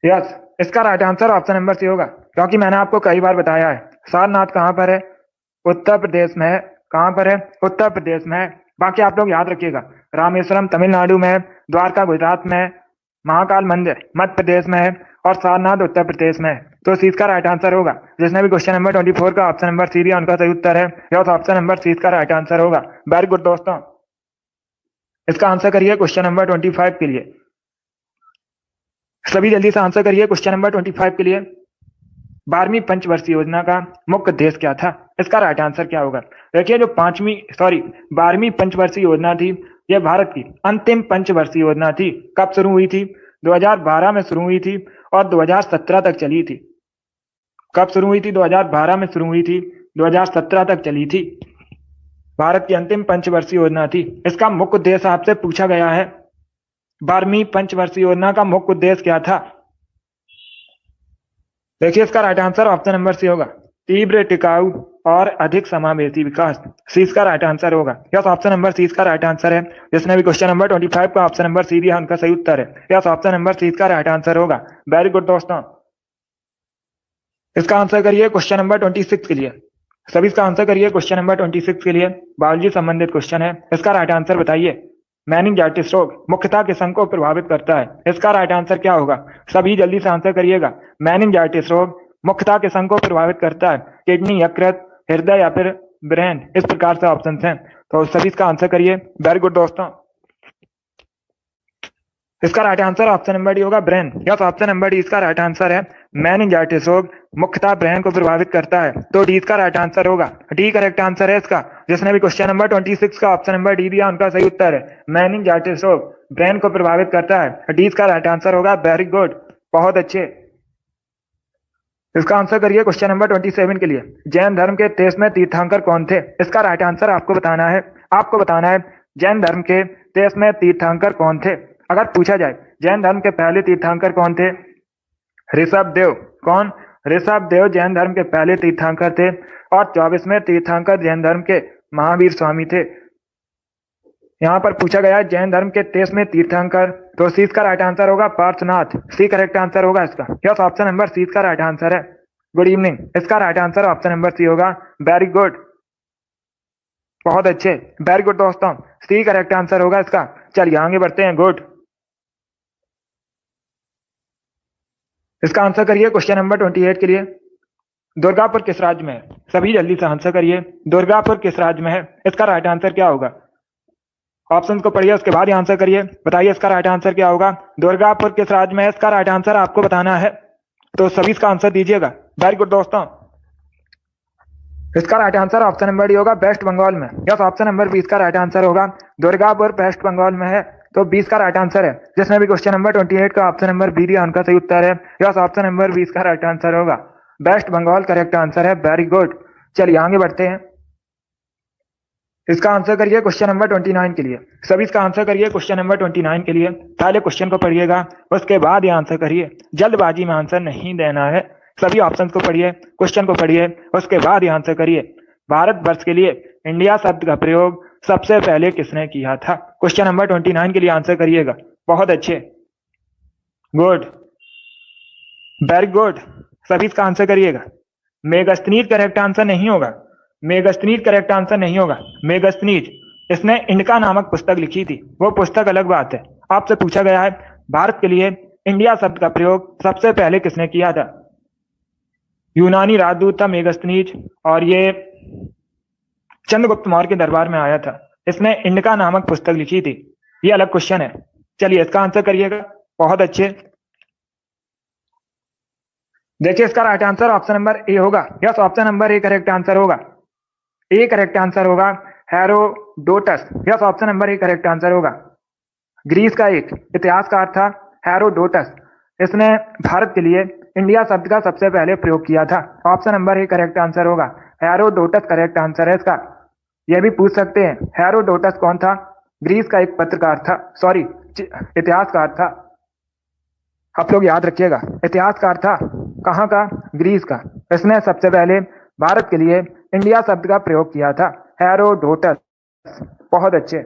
यस, इसका right answer option number C होगा, क्योंकि मैंने आपको कई बार बताया है सारनाथ कहां पर है, उत्तर प्रदेश में है। कहां पर है? उत्तर प्रदेश में है। बाकी आप लोग याद रखिएगा, रामेश्वरम तमिलनाडु में है, द्वारका गुजरात में है, महाकाल मंदिर मध्य प्रदेश में है और सारनाथ उत्तर प्रदेश में है। तो सी का राइट आंसर होगा। जिसने भी क्वेश्चन नंबर 24 का ऑप्शन नंबर सी दिया उनका सही उत्तर है। यह ऑप्शन नंबर सी का राइट आंसर होगा। वेरी गुड दोस्तों, इसका आंसर करिए क्वेश्चन नंबर 25 के लिए। सभी जल्दी से आंसर करिए क्वेश्चन नंबर 25 के लिए। 12वीं पंचवर्षीय योजना का मुख्य उद्देश्य क्या था? इसका राइट आंसर क्या होगा? देखिए, जो 12वीं पंचवर्षीय योजना थी, यह भारत की अंतिम पंचवर्षीय योजना थी। कब शुरू हुई थी? 2012 में शुरू हुई थी और 2017 तक चली थी। कब शुरू हुई थी? 2012 में शुरू हुई थी, 2017 तक चली थी। भारत की अंतिम पंचवर्षीय योजना थी। इसका मुख्य उद्देश्य आपसे पूछा गया है, 12वीं पंचवर्षीय योजना का मुख्य उद्देश्य क्या था? देखिए, इसका right answer option number C होगा, तीव्र, टिकाऊ और अधिक समावेशी विकास। सी इसका राइट आंसर होगा। यस, ऑप्शन नंबर सी इसका राइट आंसर है। जिसने भी क्वेश्चन नंबर 25 का ऑप्शन नंबर सी दिया उनका सही उत्तर है। यस, ऑप्शन नंबर सी इसका राइट आंसर होगा। वेरी गुड दोस्तों, इसका आंसर करिए क्वेश्चन नंबर 26 के लिए। सभी इसका आंसर करिए क्वेश्चन नंबर 26 के लिए। बायोलॉजी संबंधित क्वेश्चन है। इसका राइट आंसर बताइए। मेनिंजाइटिस रोग मुख्यतः किस अंग को प्रभावित करता है? इसका राइट आंसर क्या होगा? सभी जल्दी से आंसर करिएगा। मेनिंजाइटिस रोग मुख्यतः किस अंग को प्रभावित करता है? किडनी, यकृत, हृदय या फिर ब्रेन। इस प्रकार से ऑप्शन हैं, तो सभी इसका आंसर करिए। वेरी गुड दोस्तों, इसका right answer option number D होगा, brain. Yes, option number D इसका राइट आंसर है। मेनिंजाइटिस रोग मुख्यतः ब्रेन को प्रभावित करता है, तो डी इसका राइट आंसर होगा। डी करेक्ट आंसर है इसका। जिसने भी क्वेश्चन नंबर 26 का ऑप्शन नंबर डी दिया उनका सही उत्तर है। मेनिंजाइटिस रोग ब्रेन को प्रभावित करता है, डी इसका राइट आंसर होगा। वेरी गुड, बहुत अच्छे। इसका आंसर करिए क्वेश्चन नंबर 27 के लिए। जैन धर्म के 23वें तीर्थंकर कौन थे? इसका राइट आंसर आपको बताना है। आपको बताना है जैन धर्म के 23वें तीर्थंकर कौन थे। अगर पूछा जाए जैन धर्म के पहले तीर्थंकर कौन थे? ऋषभ देव। कौन? ऋषभ देव जैन धर्म के पहले तीर्थंकर थे और 24वें तीर्थंकर जैन धर्म के महावीर स्वामी थे। यहां पर पूछा गया है जैन धर्म के 23वें तीर्थंकर, तो सी इसका राइट आंसर होगा पार्श्वनाथ। सी करेक्ट आंसर होगा इसका। यस, ऑप्शन नंबर सी इसका राइट आंसर है। गुड इवनिंग, इसका right answer option number C होगा। वेरी गुड, बहुत अच्छे, वेरी गुड दोस्तों, सी करेक्ट आंसर होगा इसका। चलिए आगे बढ़ते हैं। गुड, इसका आंसर करिए क्वेश्चन नंबर 28 के लिए। दुर्गापुर किस राज्य में है? सभी जल्दी से आंसर करिए। दुर्गापुर किस राज्य में है? इसका राइट आंसर क्या होगा? ऑप्शन को पढ़िए, उसके बाद ही आंसर करिए। बताइए इसका राइट आंसर क्या होगा? दुर्गापुर किस राज्य में है? इसका राइट आंसर आपको बताना है, तो सभी इसका आंसर दीजिएगा। वेरी गुड दोस्तों, इसका right answer option number D होगा, वेस्ट बंगाल में। यस, ऑप्शन नंबर 20 का राइट आंसर होगा। दुर्गापुर वेस्ट बंगाल में है, तो 20 का राइट आंसर है। जिसने भी क्वेश्चन नंबर 28 का ऑप्शन नंबर बी दिया उनका सही उत्तर है। यस, ऑप्शन नंबर 20 का राइट आंसर होगा। वेस्ट बंगाल करेक्ट आंसर है। वेरी गुड, चलिए आगे बढ़ते हैं। इसका आंसर करिए क्वेश्चन नंबर 29 के लिए। सभी इसका आंसर करिए क्वेश्चन नंबर 29 के लिए। पहले क्वेश्चन को पढ़िएगा, उसके बाद ये आंसर करिए। जल्दबाजी में आंसर नहीं देना है। सभी ऑप्शंस को पढ़िए, क्वेश्चन को पढ़िए, उसके बाद ये आंसर करिए। भारतवर्ष के लिए इंडिया शब्द का प्रयोग सबसे पहले किसने किया था? क्वेश्चन नंबर 29 के लिए आंसर करिएगा। बहुत अच्छे, गुड, वेरी गुड, सभी इसका आंसर करिएगा। मेगास्थनीज करेक्ट आंसर नहीं होगा। मेगास्थनीज करेक्ट आंसर नहीं होगा। मेगास्थनीज, इसने इंडिका नामक पुस्तक लिखी थी, वो पुस्तक अलग बात है। आपसे पूछा गया है भारत के लिए इंडिया शब्द का प्रयोग सबसे पहले किसने किया था? यूनानी राजदूत था मेगास्थनीज, और ये चंद्रगुप्त मौर्य के दरबार में आया था। इसने इंडिका नामक पुस्तक लिखी थी। ये अलग क्वेश्चन है। चलिए इसका आंसर करिएगा। बहुत अच्छे, देखिए इसका right answer option number A होगा। Yes, option number A correct answer होगा। ए करेक्ट आंसर होगा, Herodotus. Yes, option number A correct answer होगा। ग्रीस का एक इतिहासकार था हेरोडोटस। इसने भारत के लिए इंडिया शब्द का सबसे पहले प्रयोग किया था। Option number A correct answer होगा। हेरोडोटस करेक्ट आंसर है इसका। यह भी पूछ सकते हैं हेरोडोटस कौन था? ग्रीस का एक पत्रकार था, सॉरी इतिहासकार था? आप लोग याद रखिएगा, इतिहासकार था कहाँ का? ग्रीस का। इसने सबसे पहले भारत के लिए इंडिया शब्द का प्रयोग किया था, हेरोडोटस। बहुत अच्छे।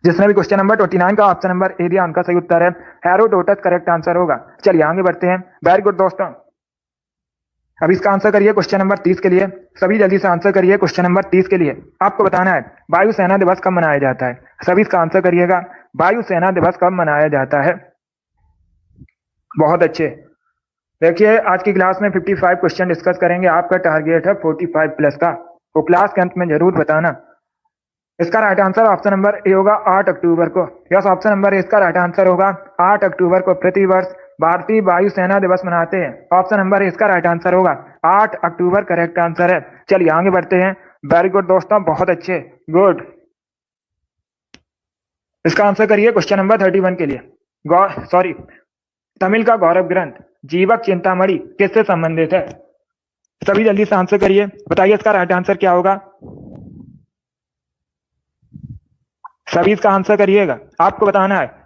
जिसने भी क्वेश्चन नंबर 29 का ऑप्शन नंबर ए दिया उनका सही उत्तर है हेरोडोटस, करेक्ट आंसर होगा। चलिए आगे बढ़ते हैं। वेरी गुड दोस्तों। अब इसका आंसर करिए क्वेश्चन नंबर 30 के लिए। सभी जल्दी से आंसर करिए क्वेश्चन नंबर 30 के लिए। आपको बताना है वायुसेना दिवस कब मनाया जाता है। सभी इसका आंसर करिएगा, वायुसेना दिवस कब मनाया जाता है। बहुत अच्छे। देखिए आज की क्लास में 55 क्वेश्चन डिस्कस करेंगे। आपका टारगेट है 45 प्लस का, तो क्लास के अंत में जरूर बताना। इसका right answer option number A होगा 8 अक्टूबर को। यस, ऑप्शन नंबर ए इसका राइट आंसर होगा। 8 अक्टूबर को प्रतिवर्ष भारतीय वायुसेना दिवस मनाते हैं। ऑप्शन नंबर ए इसका राइट आंसर होगा। 8 अक्टूबर करेक्ट आंसर है। चलिए आगे बढ़ते हैं। वेरी गुड दोस्तों, बहुत अच्छे, गुड। इसका आंसर करिए क्वेश्चन नंबर 31 के लिए। तमिल का गौरव ग्रंथ जीवक चिंतामणि किससे संबंधित है। सभी जल्दी से आंसर करिए, बताइए इसका राइट आंसर क्या होगा। सभी इसका आंसर करिएगा, आपको बताना है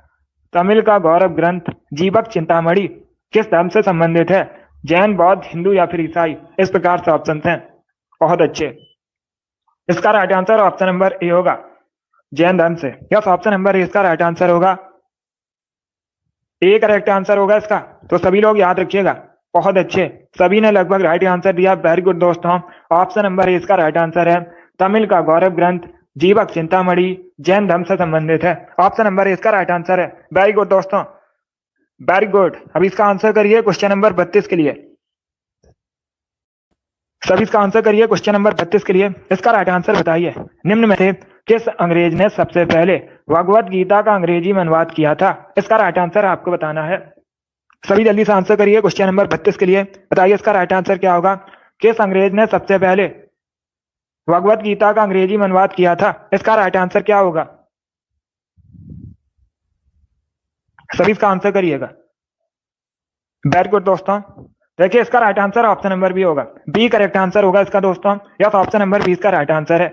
तमिल का गौरव ग्रंथ जीवक चिंतामणि किस धर्म से संबंधित है। जैन, बौद्ध, हिंदू या फिर ईसाई। इस प्रकार से ऑप्शन हैं। बहुत अच्छे। इसका right answer option number A होगा, जैन धर्म से। यस, ऑप्शन नंबर ए इसका राइट आंसर होगा। ए करेक्ट आंसर होगा इसका। तो सभी लोग याद रखिएगा। बहुत अच्छे, सभी ने लगभग राइट आंसर दिया। वेरी गुड दोस्तों, ऑप्शन नंबर ए इसका राइट आंसर है। तमिल का गौरव ग्रंथ जीवक चिंतामणि जैन धर्म से संबंधित है। ऑप्शन नंबर ए इसका राइट आंसर है। वेरी गुड दोस्तों, वेरी गुड। अब इसका आंसर करिए क्वेश्चन नंबर 32 के लिए। सभी इसका आंसर करिए क्वेश्चन नंबर 32 के लिए। इसका राइट आंसर बताइए, निम्न में से किस अंग्रेज ने सबसे पहले भगवत गीता का अंग्रेजी में अनुवाद किया था। इसका राइट आंसर आपको बताना है। सभी जल्दी से आंसर करिए क्वेश्चन नंबर 32 के लिए। बताइए इसका राइट आंसर क्या होगा। किस अंग्रेज ने सबसे पहले भगवत गीता का अंग्रेजी में अनुवाद किया था। इसका राइट आंसर क्या होगा। सभी इसका आंसर करिएगा। वेरी गुड दोस्तों। देखिए इसका right answer option number B होगा। बी करेक्ट आंसर होगा इसका दोस्तों। यस, ऑप्शन नंबर बी इसका राइट आंसर है।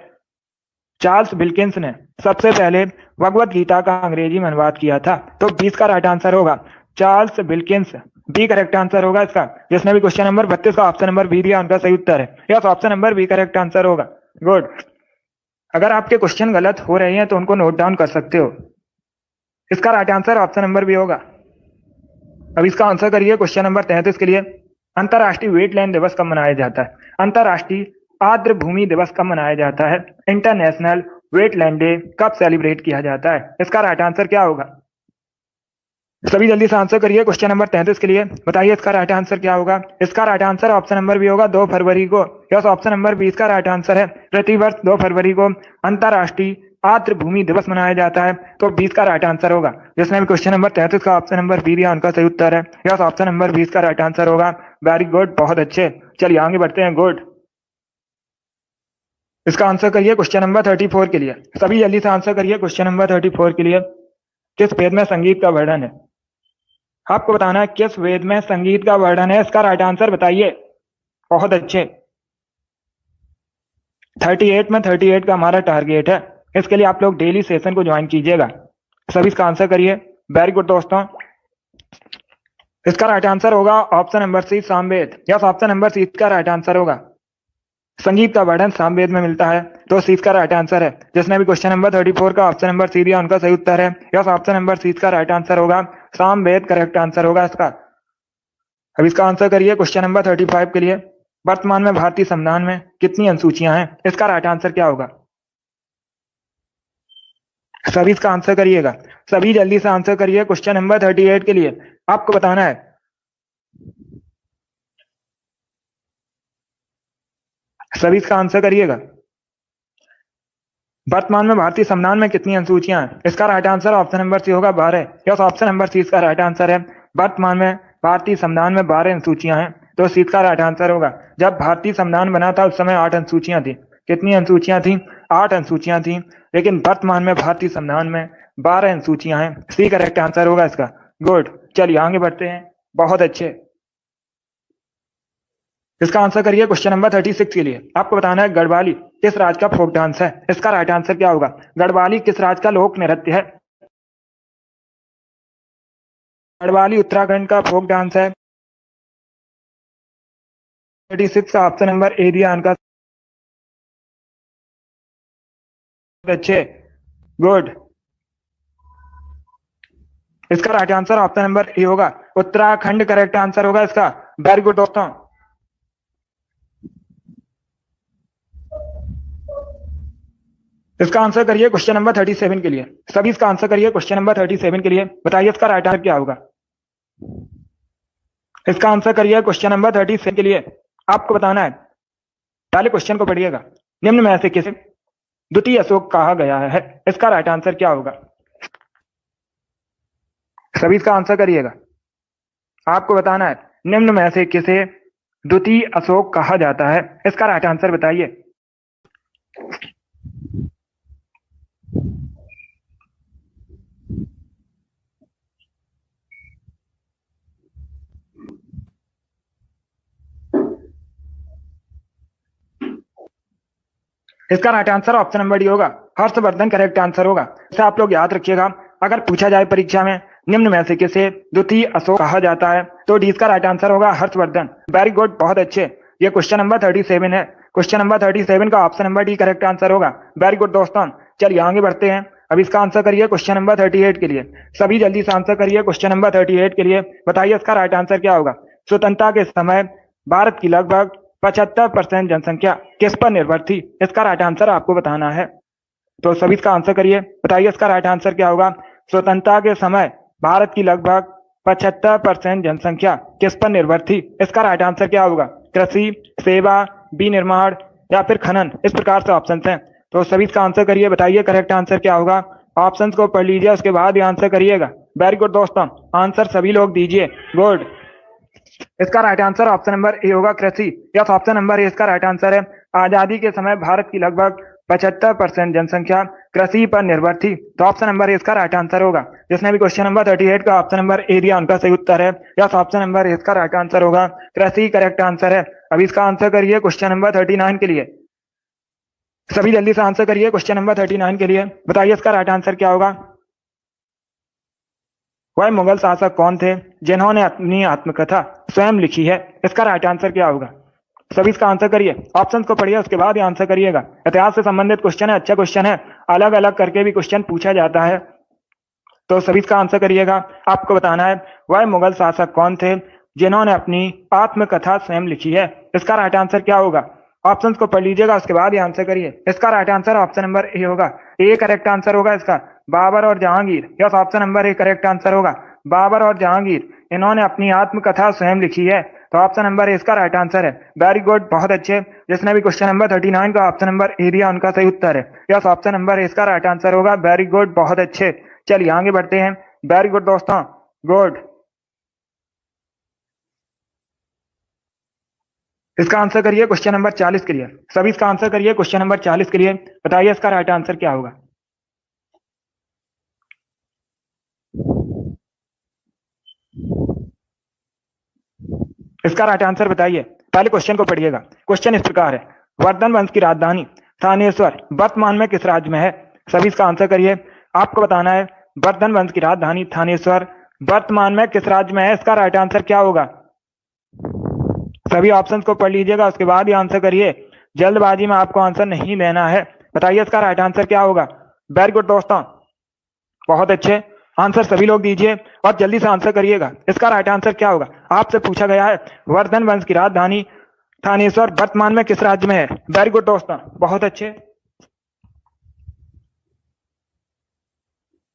चार्ल्स विल्किंस ने सबसे पहले भगवत गीता का अंग्रेजी में अनुवाद किया था, तो 20 का राइट आंसर होगा Charles Wilkins. B correct answer होगा इसका। जिसने भी क्वेश्चन नंबर 32 का ऑप्शन नंबर बी दिया उनका सही उत्तर है। Yes, option number B correct answer होगा। गुड। अगर आपके क्वेश्चन गलत हो रहे हैं तो उनको नोट डाउन कर सकते हो। इसका right answer option number B होगा। अब इसका आंसर करिए क्वेश्चन नंबर 33 के लिए। अंतरराष्ट्रीय वेटलैंड दिवस कब मनाया जाता है। अंतरराष्ट्रीय आर्द्र भूमि दिवस कब मनाया जाता है। इंटरनेशनल वेटलैंड डे कब सेलिब्रेट किया जाता है। इसका राइट आंसर क्या होगा। सभी जल्दी से आंसर करिए क्वेश्चन नंबर 33 के लिए। बताइए इसका राइट आंसर क्या होगा। इसका right answer option number B होगा 2 फरवरी को। यस, ऑप्शन नंबर बी इसका राइट आंसर है। प्रतिवर्ष 2 फरवरी को अंतरराष्ट्रीय आर्द्र भूमि दिवस मनाया जाता है, तो 20 का राइट आंसर होगा। जिसने भी क्वेश्चन नंबर 33 का ऑप्शन नंबर बी दिया उनका सही उत्तर है। यस, ऑप्शन नंबर 20 का राइट आंसर होगा। वेरी गुड, बहुत अच्छे। चलिए आगे बढ़ते हैं। गुड। इसका आंसर करिए क्वेश्चन नंबर 34 के लिए। सभी जल्दी से आंसर करिए क्वेश्चन नंबर 34 के लिए। किस वेद में संगीत का वर्णन है। आपको बताना है किस वेद में संगीत का वर्णन है। इसका राइट आंसर बताइए। बहुत अच्छे। 38 में 38 का हमारा टारगेट है। इसके लिए आप लोग डेली सेशन को ज्वाइन कीजिएगा। सभी इसका आंसर करिए। वेरी गुड दोस्तों। इसका राइट आंसर होगा option number C, Samaveda. Yes, option number C का राइट आंसर होगा। संगीत का वर्णन सामवेद में मिलता है, तो सी का राइट आंसर है। जिसने भी क्वेश्चन नंबर 34 का ऑप्शन नंबर सी दिया उनका सही उत्तर है। यस, ऑप्शन नंबर सी का राइट आंसर होगा। सामवेद करेक्ट आंसर होगा इसका। अब इसका आंसर करिए क्वेश्चन नंबर 35 के लिए। वर्तमान में भारतीय संविधान में कितनी अनुसूचियां हैं। इसका राइट आंसर क्या होगा। सभी इसका आंसर करिएगा। सभी जल्दी से आंसर करिए क्वेश्चन नंबर 38 के लिए। आपको बताना है। सभी इसका आंसर करिएगा। वर्तमान में भारतीय संविधान में कितनी अनुसूचियां हैं। इसका right answer option number C होगा 12। यस, ऑप्शन नंबर सी इसका राइट आंसर है। वर्तमान में भारतीय संविधान में 12 अनुसूचियां हैं, तो सी का राइट आंसर होगा। जब भारतीय संविधान बना था उस समय 8 अनुसूचियां थी। कितनी अनुसूचियां थी। 8 अनुसूचियां थी। लेकिन वर्तमान में भारतीय संविधान में 12 अनुसूचियां हैं। सी करेक्ट आंसर होगा इसका। गुड। चलिए आगे बढ़ते हैं। बहुत अच्छे। इसका आंसर करिए क्वेश्चन नंबर 36 के लिए। आपको बताना है गढ़वाली किस राज्य का फोक डांस है। इसका राइट आंसर क्या होगा। गढ़वाली किस राज्य का लोक नृत्य है। गढ़वाली उत्तराखंड का फोक डांस है। 36 का ऑप्शन नंबर ए दिया उनका। अच्छे, गुड। इसका right answer option number A होगा, उत्तराखंड करेक्ट आंसर होगा इसका। वेरी गुड दोस्तों। इसका आंसर करिए क्वेश्चन नंबर 37 के लिए। सभी इसका आंसर करिए क्वेश्चन नंबर 37 के लिए। बताइए इसका राइट आंसर क्या होगा। इसका आंसर करिए क्वेश्चन नंबर 37 के लिए। आपको बताना है, पहले क्वेश्चन को पढ़िएगा। निम्न में से किसे द्वितीय अशोक कहा गया है? इसका राइट आंसर क्या होगा? सभी इसका आंसर करिएगा। आपको बताना है, निम्न में से किसे द्वितीय अशोक कहा जाता है? इसका राइट आंसर बताइए। इसका right answer option number D होगा, हर्षवर्धन करेक्ट आंसर होगा। इसे आप लोग याद रखिएगा, अगर पूछा जाए परीक्षा में निम्न में से किसे द्वितीय अशोक कहा जाता है तो डी इसका राइट आंसर होगा हर्षवर्धन। वेरी गुड, बहुत अच्छे। ये क्वेश्चन नंबर 37 है। क्वेश्चन नंबर 37 का option number D correct answer होगा। वेरी गुड दोस्तों। चलिए आगे बढ़ते हैं। अब इसका आंसर करिए क्वेश्चन नंबर 38 के लिए। सभी जल्दी से आंसर करिए क्वेश्चन नंबर 38 के लिए। बताइए इसका राइट आंसर क्या होगा। स्वतंत्रता के समय भारत की लगभग 75% जनसंख्या किस पर निर्भर थी? इसका राइट आंसर आपको बताना है। तो सभी इसका आंसर करिए। बताइए इसका राइट आंसर क्या होगा। स्वतंत्रता के समय भारत की लगभग 75% जनसंख्या किस पर निर्भर थी? इसका राइट आंसर क्या होगा। कृषि, सेवा, विनिर्माण या फिर खनन, इस प्रकार से ऑप्शन हैं। तो सभी इसका आंसर करिए। बताइए करेक्ट आंसर क्या होगा। ऑप्शन को पढ़ लीजिए, उसके बाद ही आंसर करिएगा। वेरी गुड दोस्तों, आंसर सभी लोग दीजिए। गुड। इसका right answer option number A होगा, कृषि। यस, ऑप्शन नंबर ए इसका राइट आंसर है। आजादी के समय भारत की लगभग 75% जनसंख्या कृषि पर निर्भर थी। तो ऑप्शन नंबर ए इसका राइट आंसर होगा। जिसने भी क्वेश्चन नंबर 38 का ऑप्शन नंबर ए दिया उनका सही उत्तर है। यस, ऑप्शन नंबर ए इसका राइट आंसर होगा, कृषि करेक्ट आंसर है। अब इसका आंसर करिए क्वेश्चन नंबर 39 के लिए। सभी जल्दी से आंसर करिए क्वेश्चन नंबर 39 के लिए। बताइए इसका राइट आंसर क्या होगा। वह मुगल शासक कौन थे जिन्होंने अपनी आत्मकथा स्वयं लिखी है? इसका राइट आंसर क्या होगा। सभी इसका आंसर करिए। ऑप्शंस को पढ़िए, उसके बाद ही आंसर करिएगा। इतिहास से संबंधित क्वेश्चन है, अच्छा क्वेश्चन है। अलग अलग करके भी क्वेश्चन पूछा जाता है, तो सभी इसका आंसर करिएगा। आपको बताना है, वह मुगल शासक कौन थे जिन्होंने अपनी आत्मकथा स्वयं लिखी है? इसका राइट आंसर क्या होगा। ऑप्शंस को पढ़ लीजिएगा, उसके बाद ही आंसर करिए। इसका right answer option number A होगा। ए करेक्ट आंसर होगा इसका, बाबर और Jahangir. Yes, option number A correct answer होगा, बाबर और जहांगीर। इन्होंने अपनी आत्मकथा स्वयं लिखी है। तो ऑप्शन नंबर ए इसका राइट आंसर है। वेरी गुड, बहुत अच्छे। जिसने भी क्वेश्चन नंबर 39 का ऑप्शन नंबर ए दिया उनका सही उत्तर है। यस, ऑप्शन नंबर ए इसका राइट आंसर होगा। वेरी गुड, बहुत अच्छे। चलिए आगे बढ़ते हैं। वेरी गुड दोस्तों, गुड। इसका आंसर करिए क्वेश्चन नंबर 40 के लिए। सभी इसका आंसर करिए क्वेश्चन नंबर 40 के लिए। बताइए इसका राइट आंसर क्या होगा। इसका राइट आंसर बताइए। पहले क्वेश्चन को पढ़िएगा। क्वेश्चन इस प्रकार है, वर्धन वंश की राजधानी थानेश्वर वर्तमान में किस राज्य में है? सभी इसका आंसर करिए। आपको बताना है, वर्धन वंश की राजधानी थानेश्वर वर्तमान में किस राज्य में है? इसका राइट आंसर क्या होगा। सभी ऑप्शंस को पढ़ लीजिएगा, उसके बाद ही आंसर करिए। जल्दबाजी में आपको आंसर नहीं लेना है। बताइए इसका राइट आंसर क्या होगा। वेरी गुड दोस्तों, बहुत अच्छे। आंसर सभी लोग दीजिए और जल्दी से आंसर करिएगा। इसका राइट आंसर क्या होगा। आपसे पूछा गया है, वर्धन वंश की राजधानी थानेश्वर वर्तमान में किस राज्य में है? वेरी गुड दोस्तों, बहुत अच्छे।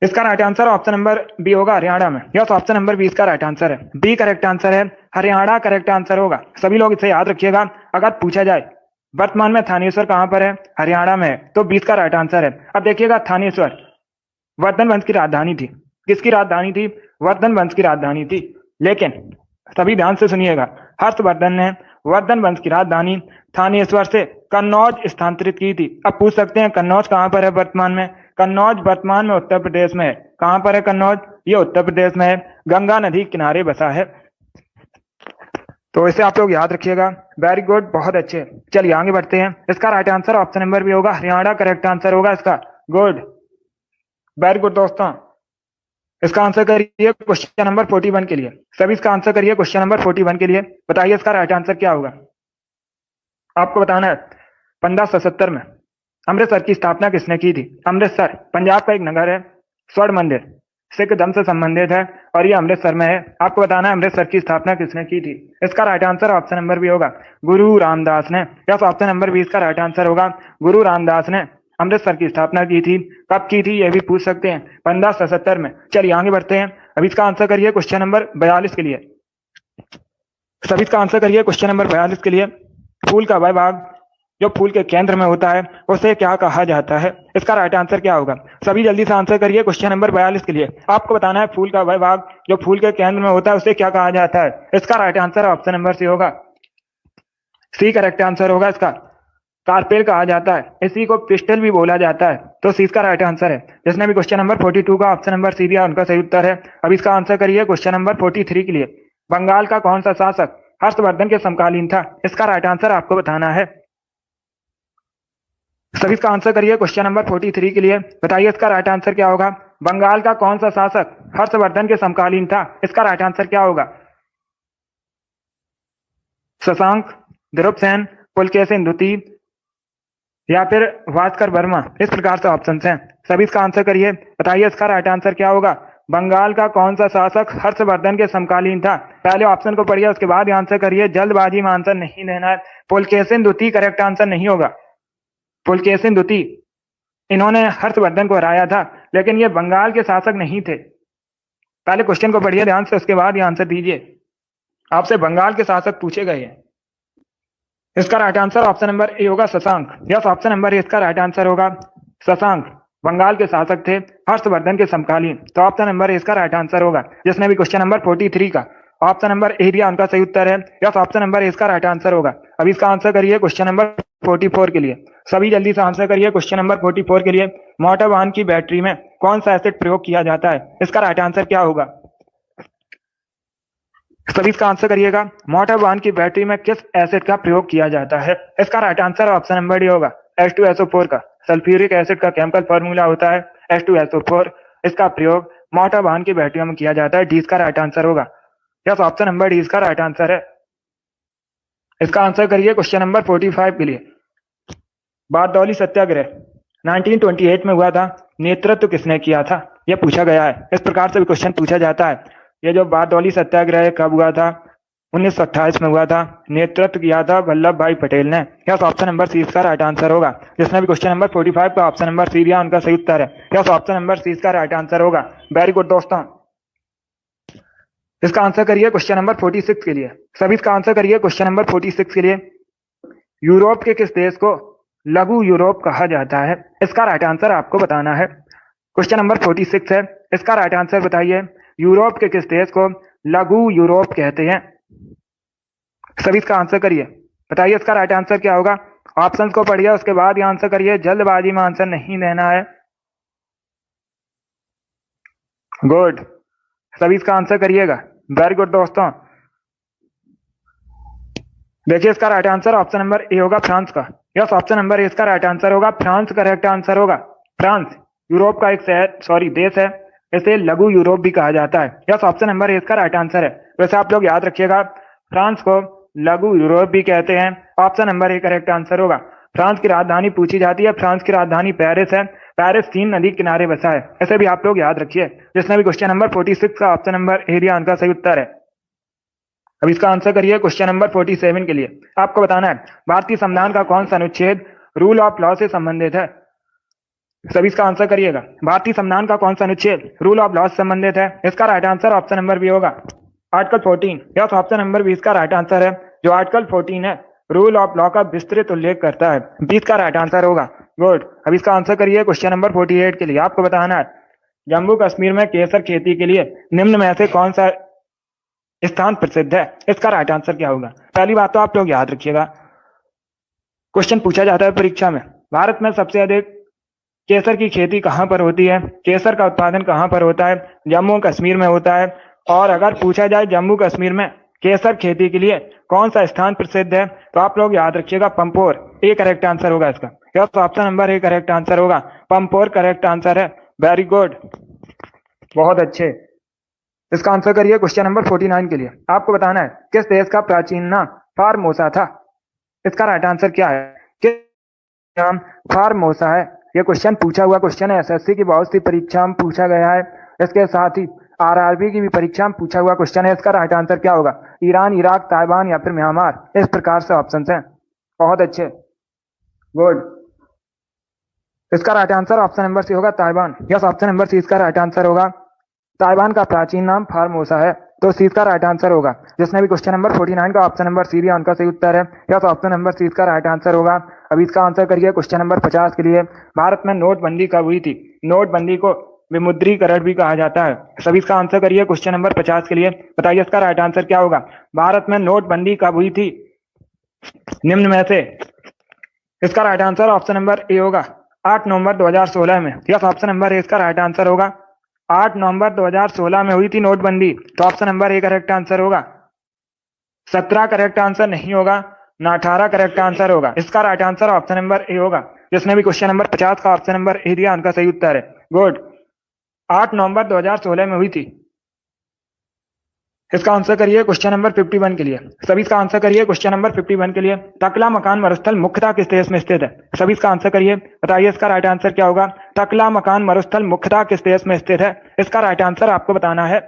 इसका right answer option number B होगा, हरियाणा में। यस, ऑप्शन नंबर बी इसका राइट आंसर है। बी करेक्ट आंसर है, हरियाणा करेक्ट आंसर होगा। सभी लोग इसे याद रखिएगा। अगर पूछा जाए वर्तमान में थानेश्वर कहां पर है, हरियाणा में है, तो 20 का राइट आंसर है। अब देखिएगा, थानेश्वर वर्धन वंश की राजधानी थी। किसकी राजधानी थी? वर्धन वंश की राजधानी थी। लेकिन सभी ध्यान से सुनिएगा, हर्षवर्धन ने वर्धन वंश की राजधानी थानेश्वर से कन्नौज स्थानांतरित की थी। अब पूछ सकते हैं, कन्नौज कहां पर है वर्तमान में? कन्नौज वर्तमान में उत्तर प्रदेश में है। कहां पर है कन्नौज? ये उत्तर प्रदेश में है, गंगा नदी किनारे बसा है। तो इसे आप लोग याद रखिएगा। वेरी गुड, बहुत अच्छे। चलिए आगे बढ़ते हैं। इसका राइट आंसर ऑप्शन नंबर भी होगा, हरियाणा करेक्ट आंसर होगा इसका। गुड, वेरी गुड दोस्तों। इसका आंसर करिए क्वेश्चन नंबर 41 के लिए। सभी इसका आंसर करिए क्वेश्चन नंबर 41 के लिए। बताइए इसका राइट आंसर क्या होगा। आपको बताना है 1577 में अमृतसर की स्थापना किसने की थी। अमृतसर पंजाब का एक नगर है, स्वर्ण मंदिर सिख धर्म से संबंधित है और ये अमृतसर में है। आपको बताना है अमृतसर की स्थापना किसने की थी। इसका right answer option number B होगा गुरु रामदास ने। यस, ऑप्शन नंबर बी इसका राइट आंसर होगा। गुरु रामदास ने अमृतसर की स्थापना की थी। कब की थी ये भी पूछ सकते हैं, 1577 में। चलिए आगे बढ़ते हैं। अभी इसका आंसर करिए क्वेश्चन नंबर 42 के लिए। सभी इसका आंसर करिए क्वेश्चन नंबर 42 के लिए। फूल का वह भाग जो फूल के केंद्र में होता है उसे क्या कहा जाता है। इसका राइट आंसर क्या होगा। सभी जल्दी से आंसर करिए क्वेश्चन नंबर 42 के लिए। आपको बताना है फूल का वह भाग जो फूल के केंद्र में होता है उसे क्या कहा जाता है। इसका right answer option number C होगा, सी करेक्ट आंसर होगा इसका। कार्पेल कहा जाता है, इसी को पिस्टल भी बोला जाता है, तो सी इसका राइट आंसर है। जिसने भी क्वेश्चन नंबर 42 का ऑप्शन नंबर सी दिया उनका सही उत्तर है। अब इसका आंसर करिए क्वेश्चन नंबर 43 के लिए। बंगाल का कौन सा शासक हर्षवर्धन के समकालीन था। इसका राइट आंसर आपको बताना है। सभी इसका आंसर करिए क्वेश्चन नंबर 43 के लिए। बताइए इसका राइट आंसर क्या होगा। बंगाल का कौन सा शासक हर्षवर्धन के समकालीन था। इसका राइट आंसर क्या होगा। शशांक, ध्रुवसेन, पुलकेशिन द्वितीय या फिर भास्कर वर्मा। इस प्रकार से ऑप्शन हैं। सभी इसका आंसर करिए। बताइए इसका राइट आंसर क्या होगा। बंगाल का कौन सा शासक हर्षवर्धन के समकालीन था। पहले ऑप्शन को पढ़िए उसके बाद आंसर करिए, जल्दबाजी में आंसर नहीं देना है। पुलकेशिन द्वितीय करेक्ट आंसर नहीं होगा। पुलकेशिन द्वितीय इन्होंने हर्षवर्धन को हराया था, लेकिन ये बंगाल के शासक नहीं थे। पहले क्वेश्चन को पढ़िए ध्यान से, उसके बाद ये आंसर दीजिए। आपसे बंगाल के शासक पूछे गए हैं। इसका right answer option number A होगा, Shashank. Yes, option number A इसका राइट आंसर होगा। शशांक बंगाल के शासक थे हर्षवर्धन के समकालीन, तो ऑप्शन नंबर ए इसका राइट आंसर होगा। जिसने भी क्वेश्चन नंबर 43 का ऑप्शन नंबर ए दिया उनका सही उत्तर है। यस, ऑप्शन नंबर ए इसका राइट आंसर होगा। अब इसका आंसर करिए क्वेश्चन नंबर 44 के लिए। सभी जल्दी से आंसर करिए क्वेश्चन नंबर 44 के लिए। मोटर वाहन की बैटरी में कौन सा एसिड प्रयोग किया जाता है। इसका राइट आंसर क्या होगा। सभी इसका आंसर करिएगा। मोटर वाहन की बैटरी में किस एसिड का प्रयोग किया जाता है। इसका right answer option number D होगा, H2SO4 का। सल्फ्यूरिक एसिड का केमिकल फॉर्मूला होता है H2SO4। इसका प्रयोग मोटर वाहन की बैटरियों में किया जाता है। डी इसका राइट आंसर होगा। यस, ऑप्शन नंबर डी इसका राइट आंसर है। इसका आंसर करिए क्वेश्चन नंबर 45 के लिए। बारदौली सत्याग्रह 1928 में हुआ था, नेतृत्व किसने किया था, यह पूछा गया है। इस प्रकार से भी क्वेश्चन पूछा जाता है। ये जो बारदौली सत्याग्रह कब हुआ था, 1928 में हुआ था, नेतृत्व किया था वल्लभ भाई पटेल ने। यस, ऑप्शन नंबर सी इसका राइट आंसर होगा। जिसने भी क्वेश्चन नंबर 45 का ऑप्शन नंबर सी दिया उनका सही उत्तर है। यस, ऑप्शन नंबर सी इसका राइट आंसर होगा। वेरी गुड दोस्तों। इसका आंसर करिए क्वेश्चन नंबर 46 के लिए। सभी इसका आंसर करिए क्वेश्चन नंबर 46 के लिए। यूरोप के किस देश को लघु यूरोप कहा जाता है। इसका राइट आंसर आपको बताना है। क्वेश्चन नंबर 46 है, इसका राइट आंसर बताइए। यूरोप के किस देश को लघु यूरोप कहते हैं। सभी इसका आंसर करिए। बताइए इसका राइट आंसर क्या होगा। ऑप्शंस को पढ़िए उसके बाद ये आंसर करिए, जल्दबाजी में आंसर नहीं देना है। गुड, सभी इसका आंसर करिएगा। वेरी गुड दोस्तों। देखिए इसका right answer option number A होगा, फ्रांस का। यस, ऑप्शन नंबर ए इसका राइट आंसर होगा। फ्रांस करेक्ट आंसर होगा। फ्रांस यूरोप का एक देश है, इसे लघु यूरोप भी कहा जाता है। यस, ऑप्शन नंबर ए इसका राइट आंसर है। वैसे आप लोग याद रखिएगा, फ्रांस को लघु यूरोप भी कहते हैं। Option number A correct answer होगा। फ्रांस की राजधानी पूछी जाती है, फ्रांस की राजधानी पेरिस है। पेरिस सीन नदी किनारे बसा है, ऐसे भी आप लोग याद रखिए। जिसने भी क्वेश्चन नंबर 46 का ऑप्शन नंबर ए दिया उनका सही उत्तर है। अब इसका आंसर करिए क्वेश्चन नंबर 47 के लिए। आपको बताना है भारतीय संविधान का कौन सा अनुच्छेद रूल ऑफ लॉ से संबंधित है। सभी इसका आंसर करिएगा। भारतीय संविधान का कौन सा अनुच्छेद रूल ऑफ लॉ से संबंधित है। इसका right answer option number B होगा, article 14। Yes, option number B इसका राइट आंसर है। जो आर्टिकल 14 है रूल ऑफ लॉ का विस्तृत उल्लेख करता है। 20 का राइट आंसर होगा। गुड, अब इसका आंसर करिए क्वेश्चन नंबर 48 के लिए। आपको बताना है जम्मू कश्मीर में केसर खेती के लिए निम्न में से कौन सा स्थान प्रसिद्ध है। इसका राइट आंसर क्या होगा। पहली बात तो आप लोग याद रखिएगा, क्वेश्चन पूछा जाता है परीक्षा में, भारत में सबसे अधिक केसर की खेती कहां पर होती है, केसर का उत्पादन कहां पर होता है। जम्मू कश्मीर में होता है। और अगर पूछा जाए जम्मू कश्मीर में केसर खेती के लिए कौन सा स्थान प्रसिद्ध है, तो आप लोग याद रखिएगा पंपोर। ए करेक्ट आंसर होगा इसका। Yes, option number A correct answer होगा। पंपोर करेक्ट आंसर है। Very good. बहुत अच्छे। इसका आंसर करिए क्वेश्चन नंबर 49 के लिए। आपको बताना है किस देश का प्राचीन नाम फार्मोसा था। इसका राइट आंसर क्या है? किस नाम फार्मोसा है? ये क्वेश्चन पूछा हुआ क्वेश्चन है, एसएससी की बहुत सी परीक्षा में पूछा गया है, इसके साथ ही आरआरबी की भी परीक्षा में पूछा हुआ क्वेश्चन है। इसका राइट आंसर क्या होगा? ईरान, इराक, ताइवान या फिर म्यांमार? इस प्रकार से ऑप्शन है। बहुत अच्छे, गुड। इसका right answer option number C होगा Taiwan. Yes, option number C इसका राइट आंसर होगा। ताइवान का प्राचीन नाम फार्मोसा है, तो सी का राइट आंसर होगा। जिसने भी क्वेश्चन नंबर 49 का ऑप्शन नंबर सी दिया उनका सही उत्तर है। यस, ऑप्शन नंबर सी का राइट आंसर होगा। अभी इसका आंसर करिए क्वेश्चन नंबर 50 के लिए। भारत में नोटबंदी कब हुई थी? नोटबंदी को विमुद्रीकरण भी कहा जाता है। सभी इसका आंसर करिए क्वेश्चन नंबर 50 के लिए। बताइए इसका राइट आंसर क्या होगा? भारत में नोटबंदी कब हुई थी निम्न में से? इसका right answer option number A होगा 8 नवंबर 2016 में। यस, ऑप्शन नंबर ए इसका राइट आंसर होगा। 8 नवंबर 2016 में हुई थी नोटबंदी, तो option number A correct answer होगा। 17 करेक्ट आंसर नहीं होगा, ना 18 करेक्ट आंसर होगा। इसका right answer option number A होगा। जिसने भी क्वेश्चन नंबर 50 का ऑप्शन नंबर ए दिया उनका सही उत्तर है। गुड, 8 नवंबर 2016 में हुई थी। इसका आंसर करिए क्वेश्चन नंबर 51 के लिए। सभी इसका आंसर करिए क्वेश्चन नंबर 51 के लिए। टकला मकान मरुस्थल मुख्यतः किस देश में स्थित है? सभी इसका आंसर करिए। बताइए इसका राइट आंसर क्या होगा? टकला मकान मरुस्थल मुख्यतः किस देश में स्थित है? इसका राइट आंसर आपको बताना है।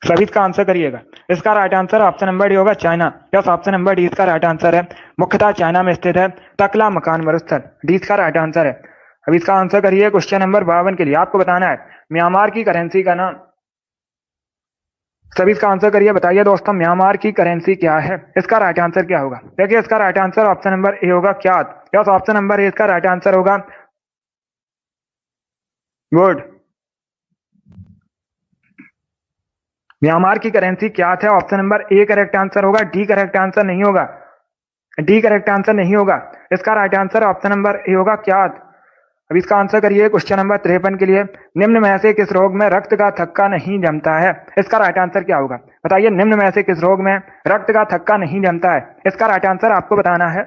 सभी इसका आंसर करिएगा। इसका right answer option number D होगा China. Yes, option number D इसका राइट आंसर है। मुख्यतः चाइना में स्थित है टकला मकान मरुस्थल। डी इसका राइट आंसर है। अब इसका आंसर करिए क्वेश्चन नंबर 52 के लिए। आपको बताना है म्यांमार की करेंसी का नाम। सभी इसका आंसर करिए। बताइए दोस्तों म्यांमार की करेंसी क्या है? इसका राइट आंसर क्या होगा? देखिए इसका right answer option number A होगा kyat. Yes, option number A इसका राइट आंसर होगा। गुड, म्यांमार की करेंसी क्या है? Option number A correct answer होगा। डी करेक्ट आंसर नहीं होगा। डी करेक्ट आंसर नहीं होगा। इसका right answer option number A होगा क्यात। अब इसका आंसर करिए क्वेश्चन नंबर 53 के लिए। निम्न में से किस रोग में रक्त का थक्का नहीं जमता है? इसका राइट आंसर क्या होगा? बताइए निम्न में से किस रोग में रक्त का थक्का नहीं जमता है? इसका राइट आंसर आपको बताना है।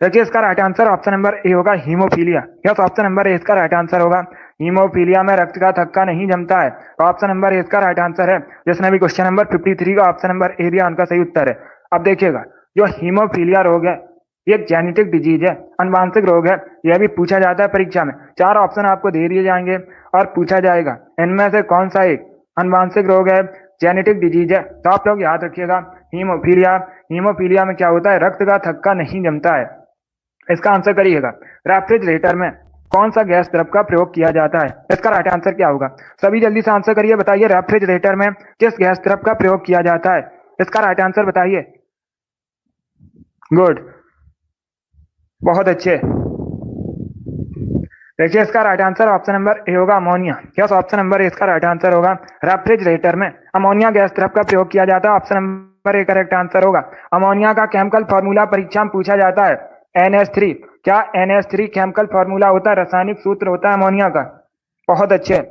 देखिए इसका right answer option number A होगा haemophilia. Yes, option number A इसका राइट आंसर होगा। हीमोफीलिया में रक्त का थक्का नहीं जमता है, तो ऑप्शन नंबर ए इसका राइट आंसर है। जिसने भी क्वेश्चन नंबर 53 का ऑप्शन नंबर ए दिया उनका सही उत्तर है। अब देखिएगा जो हीमोफीलिया रोग है ये एक जेनेटिक डिजीज है, अनुवांशिक रोग है। यह भी पूछा जाता है परीक्षा में। 4 ऑप्शन आपको दे दिए जाएंगे और पूछा जाएगा इनमें से कौन सा एक अनुवांशिक रोग है, जेनेटिक डिजीज है। तो आप लोग याद रखिएगा हीमोफीलिया। हीमोफीलिया में क्या होता है? रक्त का थक्का नहीं जमता है। इसका आंसर करिएगा। रेफ्रिजरेटर में कौन सा गैस द्रव का प्रयोग किया जाता है? इसका राइट आंसर क्या होगा? सभी जल्दी से आंसर करिए। बताइए रेफ्रिजरेटर में किस गैस द्रव का प्रयोग किया जाता है? इसका राइट आंसर बताइए। गुड, बहुत अच्छे। देखिए इसका right answer option number A होगा ammonia. Yes, option number A इसका राइट आंसर होगा। रेफ्रिजरेटर में अमोनिया गैस द्रव का प्रयोग किया जाता है। Option number A correct answer होगा। अमोनिया का केमिकल फॉर्मूला परीक्षा में पूछा जाता है NH3। क्या NH3 केमिकल फॉर्मूला होता है, रासायनिक सूत्र होता है अमोनिया का? बहुत अच्छे।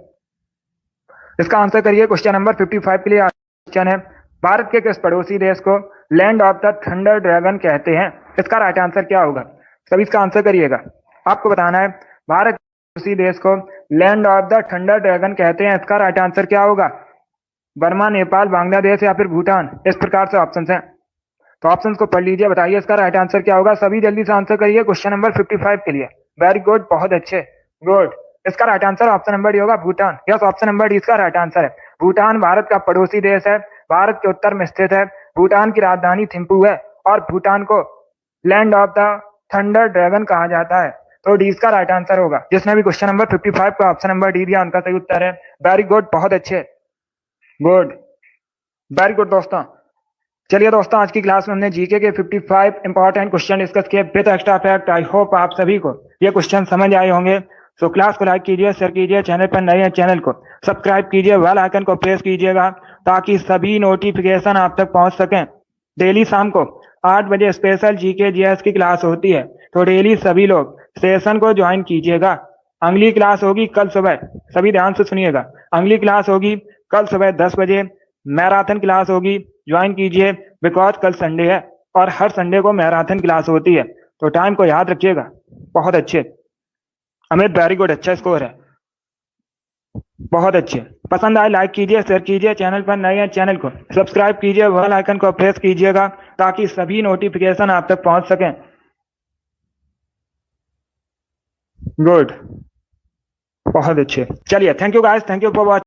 इसका आंसर करिए क्वेश्चन नंबर 55 के लिए। क्वेश्चन है भारत के किस पड़ोसी देश को land of the thunder dragon कहते हैं? इसका राइट आंसर क्या होगा? सभी इसका आंसर करिएगा। आपको बताना है भारत के पड़ोसी देश को land of the thunder dragon कहते हैं। इसका राइट आंसर क्या होगा? बर्मा, नेपाल, बांग्लादेश या फिर भूटान? इस प्रकार से ऑप्शन है, तो ऑप्शन को पढ़ लीजिए। बताइए इसका राइट आंसर क्या होगा? सभी जल्दी से आंसर करिए क्वेश्चन नंबर 55 के लिए। वेरी गुड, बहुत अच्छे, गुड। इसका right answer option number D होगा Bhutan. Yes, option number D इसका राइट आंसर है। भूटान भारत का पड़ोसी देश है, भारत के उत्तर में स्थित है। भूटान की राजधानी थिम्पू है और भूटान को land of the thunder dragon कहा जाता है, तो डी इसका राइट आंसर होगा। जिसने भी क्वेश्चन नंबर 55 का ऑप्शन नंबर डी दिया उनका सही उत्तर है। वेरी गुड, बहुत अच्छे, गुड, वेरी गुड दोस्तों। चलिए दोस्तों, आज की क्लास में हमने जीके के 55 इंपॉर्टेंट क्वेश्चन डिस्कस किए with extra fact. I hope आप सभी को ये क्वेश्चन समझ आए होंगे। सो क्लास को लाइक कीजिए, शेयर कीजिए, चैनल पर नए हैं चैनल को सब्सक्राइब कीजिए, बेल आइकन को प्रेस कीजिएगा ताकि सभी नोटिफिकेशन आप तक पहुंच सकें। डेली शाम को 8 बजे स्पेशल जीके जीएस की क्लास होती है, तो डेली सभी लोग सेशन को ज्वाइन कीजिएगा। अगली क्लास होगी कल सुबह, सभी ध्यान से सुनिएगा। अगली क्लास होगी कल सुबह 10 बजे। मैराथन क्लास होगी, ज्वाइन कीजिए बिकॉज कल संडे है और हर संडे को मैराथन क्लास होती है, तो टाइम को याद रखिएगा। बहुत अच्छे। अमित वेरी गुड, अच्छा स्कोर है, बहुत अच्छे। पसंद आए लाइक कीजिए, शेयर कीजिए, चैनल पर नए हैं चैनल को सब्सक्राइब कीजिए, बेल आइकन को प्रेस कीजिएगा ताकि सभी नोटिफिकेशन आप तक पहुंच सकें। गुड, बहुत अच्छे। चलिए, thank you guys, thank you for watching.